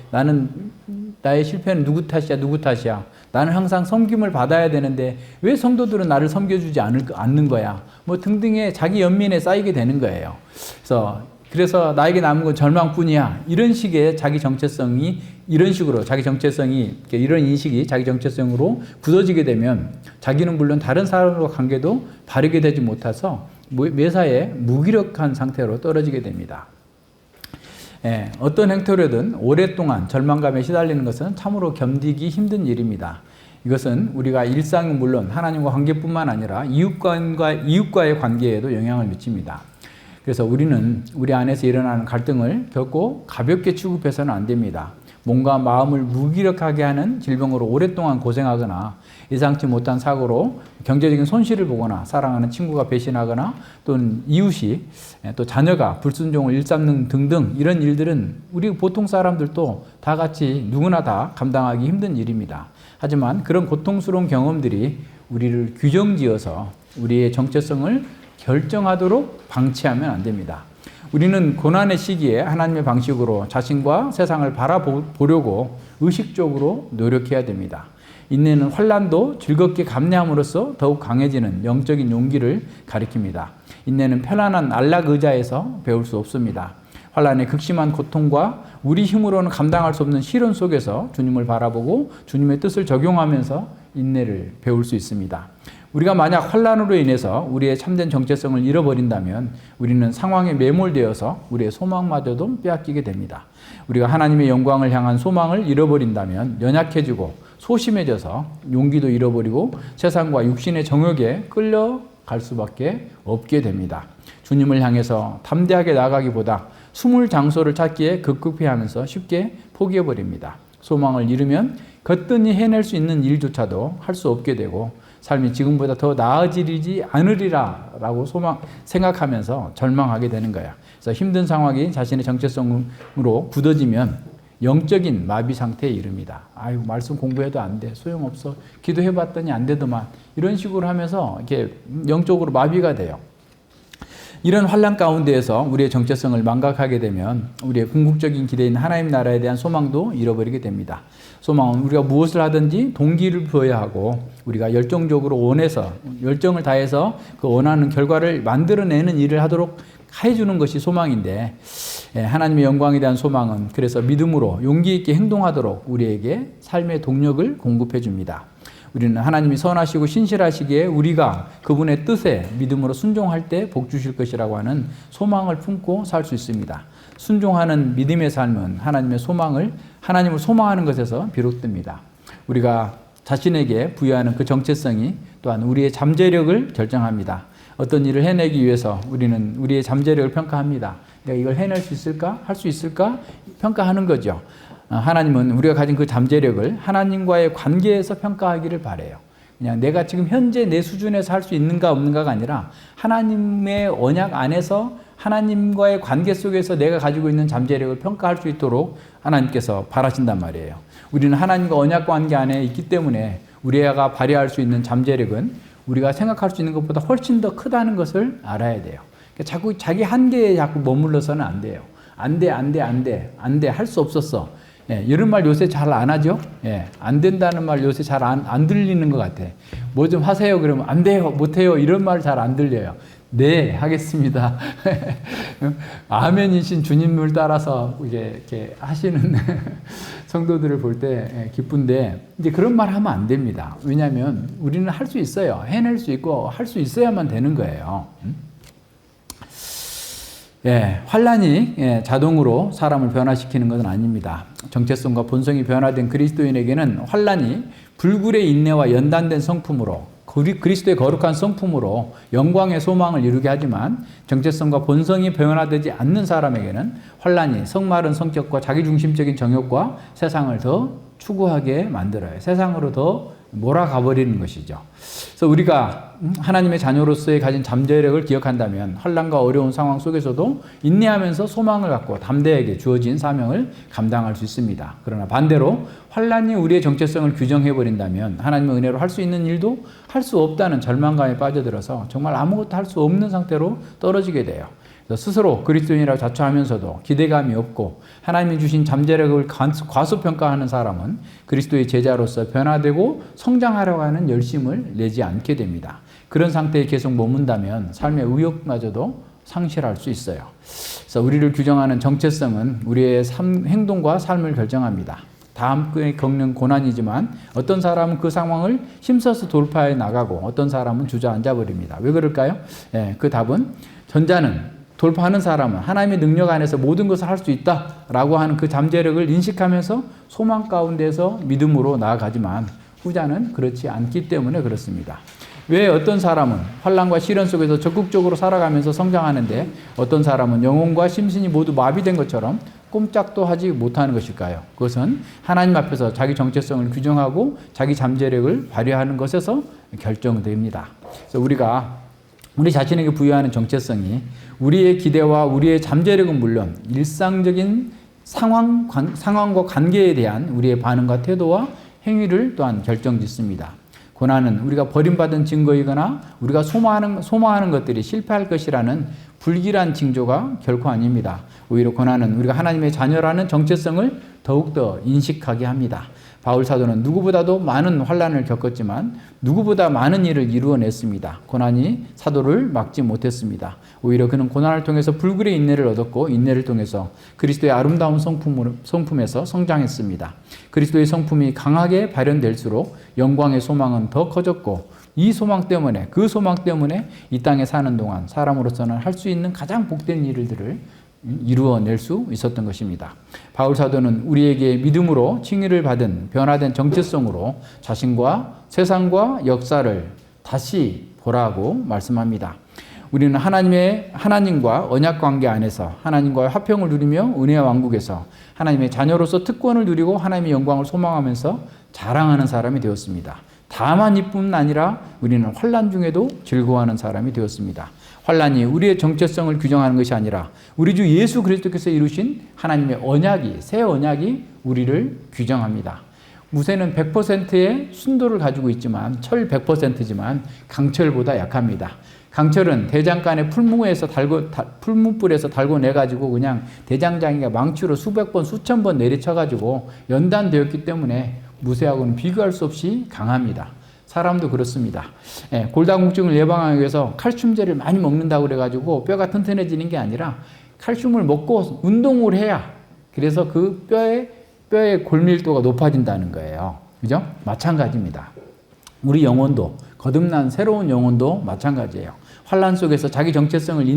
나의 실패는 누구 탓이야. 나는 항상 섬김을 받아야 되는데 왜 성도들은 나를 섬겨주지 않는 거야. 뭐 등등의 자기 연민에 쌓이게 되는 거예요. 그래서 나에게 남은 건 절망뿐이야. 이런 식의 자기 정체성이 이런 인식이 자기 정체성으로 굳어지게 되면 자기는 물론 다른 사람과 관계도 바르게 되지 못해서 매사에 무기력한 상태로 떨어지게 됩니다. 예, 어떤 행태로든 오랫동안 절망감에 시달리는 것은 참으로 견디기 힘든 일입니다. 이것은 우리가 일상은 물론 하나님과 관계뿐만 아니라 이웃과의 관계에도 영향을 미칩니다. 그래서 우리는 우리 안에서 일어나는 갈등을 결코 가볍게 취급해서는 안 됩니다. 몸과 마음을 무기력하게 하는 질병으로 오랫동안 고생하거나 예상치 못한 사고로 경제적인 손실을 보거나 사랑하는 친구가 배신하거나 또는 이웃이 또 자녀가 불순종을 일삼는 등등 이런 일들은 우리 보통 사람들도 다 같이 누구나 다 감당하기 힘든 일입니다. 하지만 그런 고통스러운 경험들이 우리를 규정지어서 우리의 정체성을 결정하도록 방치하면 안 됩니다. 우리는 고난의 시기에 하나님의 방식으로 자신과 세상을 바라보려고 의식적으로 노력해야 됩니다. 인내는 환난도 즐겁게 감내함으로써 더욱 강해지는 영적인 용기를 가리킵니다. 인내는 편안한 안락 의자에서 배울 수 없습니다. 환난의 극심한 고통과 우리 힘으로는 감당할 수 없는 시련 속에서 주님을 바라보고 주님의 뜻을 적용하면서 인내를 배울 수 있습니다. 우리가 만약 환난으로 인해서 우리의 참된 정체성을 잃어버린다면 우리는 상황에 매몰되어서 우리의 소망마저도 빼앗기게 됩니다. 우리가 하나님의 영광을 향한 소망을 잃어버린다면 연약해지고 소심해져서 용기도 잃어버리고 세상과 육신의 정욕에 끌려갈 수밖에 없게 됩니다. 주님을 향해서 담대하게 나가기보다 숨을 장소를 찾기에 급급해하면서 쉽게 포기해버립니다. 소망을 잃으면 거뜬히 해낼 수 있는 일조차도 할 수 없게 되고 삶이 지금보다 더 나아지지 않으리라라고 생각하면서 절망하게 되는 거예요. 그래서 힘든 상황이 자신의 정체성으로 굳어지면 영적인 마비 상태에 이릅니다. 아이고 말씀 공부해도 안 돼. 소용없어. 기도해봤더니 안 되더만. 이런 식으로 하면서 이렇게 영적으로 마비가 돼요. 이런 환난 가운데에서 우리의 정체성을 망각하게 되면 우리의 궁극적인 기대인 하나님 나라에 대한 소망도 잃어버리게 됩니다. 소망은 우리가 무엇을 하든지 동기를 부여야 하고 우리가 열정을 다해서 그 원하는 결과를 만들어내는 일을 하도록 해주는 것이 소망인데 하나님의 영광에 대한 소망은 그래서 믿음으로 용기 있게 행동하도록 우리에게 삶의 동력을 공급해 줍니다. 우리는 하나님이 선하시고 신실하시기에 우리가 그분의 뜻에 믿음으로 순종할 때 복 주실 것이라고 하는 소망을 품고 살 수 있습니다. 순종하는 믿음의 삶은 하나님을 소망하는 것에서 비롯됩니다. 우리가 자신에게 부여하는 그 정체성이 또한 우리의 잠재력을 결정합니다. 어떤 일을 해내기 위해서 우리는 우리의 잠재력을 평가합니다. 내가 이걸 해낼 수 있을까? 할 수 있을까? 평가하는 거죠. 하나님은 우리가 가진 그 잠재력을 하나님과의 관계에서 평가하기를 바라요. 그냥 내가 지금 현재 내 수준에서 할 수 있는가 없는가가 아니라 하나님의 언약 안에서 하나님과의 관계 속에서 내가 가지고 있는 잠재력을 평가할 수 있도록 하나님께서 바라신단 말이에요. 우리는 하나님과 언약 관계 안에 있기 때문에 우리가 발휘할 수 있는 잠재력은 우리가 생각할 수 있는 것보다 훨씬 더 크다는 것을 알아야 돼요. 그러니까 자꾸 자기 한계에 자꾸 머물러서는 안 돼요. 안 돼, 할 수 없었어. 예, 이런 말 요새 잘 안 하죠? 예, 안 된다는 말 요새 잘 안 들리는 것 같아. 뭐 좀 하세요. 그러면 안 돼요, 못 해요. 이런 말 잘 안 들려요. 네, 하겠습니다. 아멘이신 주님을 따라서 이렇게 하시는 성도들을 볼 때 기쁜데, 이제 그런 말 하면 안 됩니다. 왜냐하면 우리는 할 수 있어요. 해낼 수 있고 할 수 있어야만 되는 거예요. 예, 환란이 자동으로 사람을 변화시키는 것은 아닙니다. 정체성과 본성이 변화된 그리스도인에게는 환란이 불굴의 인내와 연단된 성품으로, 그리스도의 거룩한 성품으로 영광의 소망을 이루게 하지만, 정체성과 본성이 변화되지 않는 사람에게는 환란이 성마른 성격과 자기중심적인 정욕과 세상을 더 추구하게 만들어요. 세상으로 더 몰아가 버리는 것이죠. 그래서 우리가 하나님의 자녀로서의 가진 잠재력을 기억한다면 환난과 어려운 상황 속에서도 인내하면서 소망을 갖고 담대하게 주어진 사명을 감당할 수 있습니다. 그러나 반대로 환난이 우리의 정체성을 규정해 버린다면 하나님의 은혜로 할 수 있는 일도 할 수 없다는 절망감에 빠져들어서 정말 아무것도 할 수 없는 상태로 떨어지게 돼요. 스스로 그리스도인이라고 자처하면서도 기대감이 없고 하나님이 주신 잠재력을 과소평가하는 사람은 그리스도의 제자로서 변화되고 성장하려고 하는 열심을 내지 않게 됩니다. 그런 상태에 계속 머문다면 삶의 의욕마저도 상실할 수 있어요. 그래서 우리를 규정하는 정체성은 우리의 행동과 삶을 결정합니다. 다 함께 겪는 고난이지만 어떤 사람은 그 상황을 힘써서 돌파해 나가고 어떤 사람은 주저앉아 버립니다. 왜 그럴까요? 그 답은, 전자는 돌파하는 사람은 하나님의 능력 안에서 모든 것을 할 수 있다라고 하는 그 잠재력을 인식하면서 소망 가운데서 믿음으로 나아가지만, 후자는 그렇지 않기 때문에 그렇습니다. 왜 어떤 사람은 환난과 시련 속에서 적극적으로 살아가면서 성장하는데 어떤 사람은 영혼과 심신이 모두 마비된 것처럼 꼼짝도 하지 못하는 것일까요? 그것은 하나님 앞에서 자기 정체성을 규정하고 자기 잠재력을 발휘하는 것에서 결정됩니다. 그래서 우리가 우리 자신에게 부여하는 정체성이 우리의 기대와 우리의 잠재력은 물론 일상적인 상황과 관계에 대한 우리의 반응과 태도와 행위를 또한 결정짓습니다. 고난은 우리가 버림받은 증거이거나 우리가 소망하는 것들이 실패할 것이라는 불길한 징조가 결코 아닙니다. 오히려 고난은 우리가 하나님의 자녀라는 정체성을 더욱더 인식하게 합니다. 바울 사도는 누구보다도 많은 환난을 겪었지만 누구보다 많은 일을 이루어냈습니다. 고난이 사도를 막지 못했습니다. 오히려 그는 고난을 통해서 불굴의 인내를 얻었고 인내를 통해서 그리스도의 아름다운 성품에서 성장했습니다. 그리스도의 성품이 강하게 발현될수록 영광의 소망은 더 커졌고 이 소망 때문에, 그 소망 때문에 이 땅에 사는 동안 사람으로서는 할 수 있는 가장 복된 일들을 이루어낼 수 있었던 것입니다. 바울 사도는 우리에게 믿음으로 칭의를 받은 변화된 정체성으로 자신과 세상과 역사를 다시 보라고 말씀합니다. 우리는 하나님과 언약 관계 안에서 하나님과의 화평을 누리며 은혜의 왕국에서 하나님의 자녀로서 특권을 누리고 하나님의 영광을 소망하면서 자랑하는 사람이 되었습니다. 다만 이뿐 아니라 우리는 환난 중에도 즐거워하는 사람이 되었습니다. 환난이 우리의 정체성을 규정하는 것이 아니라 우리 주 예수 그리스도께서 이루신 하나님의 언약이, 새 언약이 우리를 규정합니다. 무쇠는 100%의 순도를 가지고 있지만 철 100%지만 강철보다 약합니다. 강철은 대장간의 풀무불에서 달고 내가지고 그냥 대장장이가 망치로 수백 번, 수천 번 내리쳐가지고 연단되었기 때문에 무쇠하고는 비교할 수 없이 강합니다. 사람도 그렇습니다. 골다공증을 예방하기 위해서 칼슘제를 많이 먹는다고 그래가지고 뼈가 튼튼해지는 게 아니라 칼슘을 먹고 운동을 해야, 그래서 그 뼈의 골밀도가 높아진다는 거예요. 그죠? 마찬가지입니다. 우리 영혼도, 거듭난 새로운 영혼도 마찬가지예요. 환난 속에서 자기 정체성을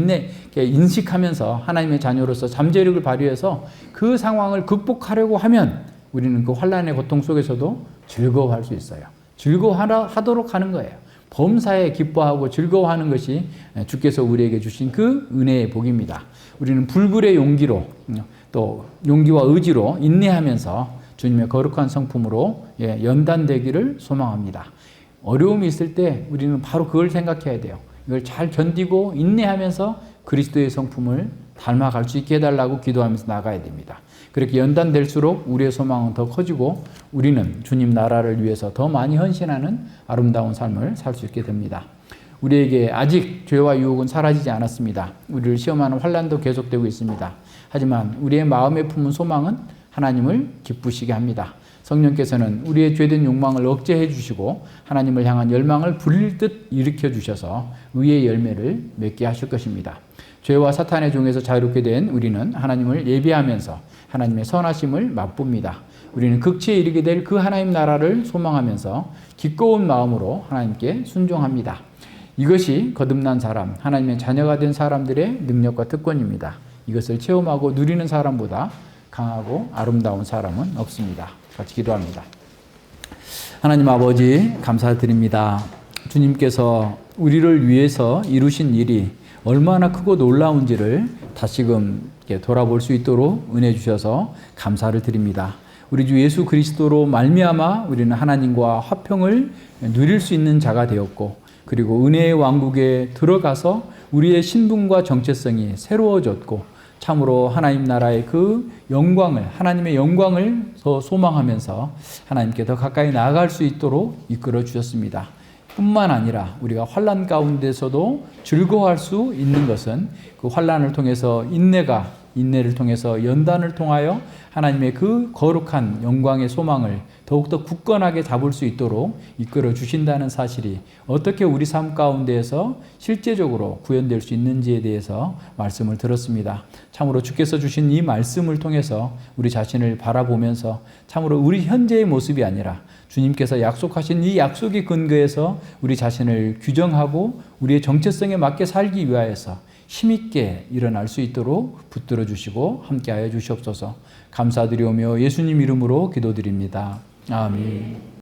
인식하면서 하나님의 자녀로서 잠재력을 발휘해서 그 상황을 극복하려고 하면 우리는 그 환난의 고통 속에서도 즐거워할 수 있어요. 즐거워하도록 하는 거예요. 범사에 기뻐하고 즐거워하는 것이 주께서 우리에게 주신 그 은혜의 복입니다. 우리는 불굴의 용기로 또 용기와 의지로 인내하면서 주님의 거룩한 성품으로 연단되기를 소망합니다. 어려움이 있을 때 우리는 바로 그걸 생각해야 돼요. 이걸 잘 견디고 인내하면서 그리스도의 성품을 닮아갈 수 있게 해달라고 기도하면서 나가야 됩니다. 그렇게 연단될수록 우리의 소망은 더 커지고 우리는 주님 나라를 위해서 더 많이 헌신하는 아름다운 삶을 살 수 있게 됩니다. 우리에게 아직 죄와 유혹은 사라지지 않았습니다. 우리를 시험하는 환난도 계속되고 있습니다. 하지만 우리의 마음에 품은 소망은 하나님을 기쁘시게 합니다. 성령께서는 우리의 죄된 욕망을 억제해 주시고 하나님을 향한 열망을 불릴 듯 일으켜 주셔서 의의 열매를 맺게 하실 것입니다. 죄와 사탄의 종에서 자유롭게 된 우리는 하나님을 예배하면서 하나님의 선하심을 맛봅니다. 우리는 극치에 이르게 될 그 하나님 나라를 소망하면서 기꺼운 마음으로 하나님께 순종합니다. 이것이 거듭난 사람, 하나님의 자녀가 된 사람들의 능력과 특권입니다. 이것을 체험하고 누리는 사람보다 강하고 아름다운 사람은 없습니다. 같이 기도합니다. 하나님 아버지 감사드립니다. 주님께서 우리를 위해서 이루신 일이 얼마나 크고 놀라운지를 다시금 돌아볼 수 있도록 은혜 주셔서 감사를 드립니다. 우리 주 예수 그리스도로 말미암아 우리는 하나님과 화평을 누릴 수 있는 자가 되었고, 그리고 은혜의 왕국에 들어가서 우리의 신분과 정체성이 새로워졌고, 참으로 하나님 나라의 그 영광을, 하나님의 영광을 더 소망하면서 하나님께 더 가까이 나아갈 수 있도록 이끌어 주셨습니다. 뿐만 아니라 우리가 환난 가운데서도 즐거워할 수 있는 것은 그 환난을 통해서 인내를 통해서 연단을 통하여 하나님의 그 거룩한 영광의 소망을 더욱더 굳건하게 잡을 수 있도록 이끌어 주신다는 사실이 어떻게 우리 삶 가운데에서 실제적으로 구현될 수 있는지에 대해서 말씀을 들었습니다. 참으로 주께서 주신 이 말씀을 통해서 우리 자신을 바라보면서 참으로 우리 현재의 모습이 아니라 주님께서 약속하신 이 약속의 근거에서 우리 자신을 규정하고 우리의 정체성에 맞게 살기 위하여서 힘있게 일어날 수 있도록 붙들어 주시고 함께하여 주시옵소서. 감사드리오며 예수님 이름으로 기도드립니다. 아멘.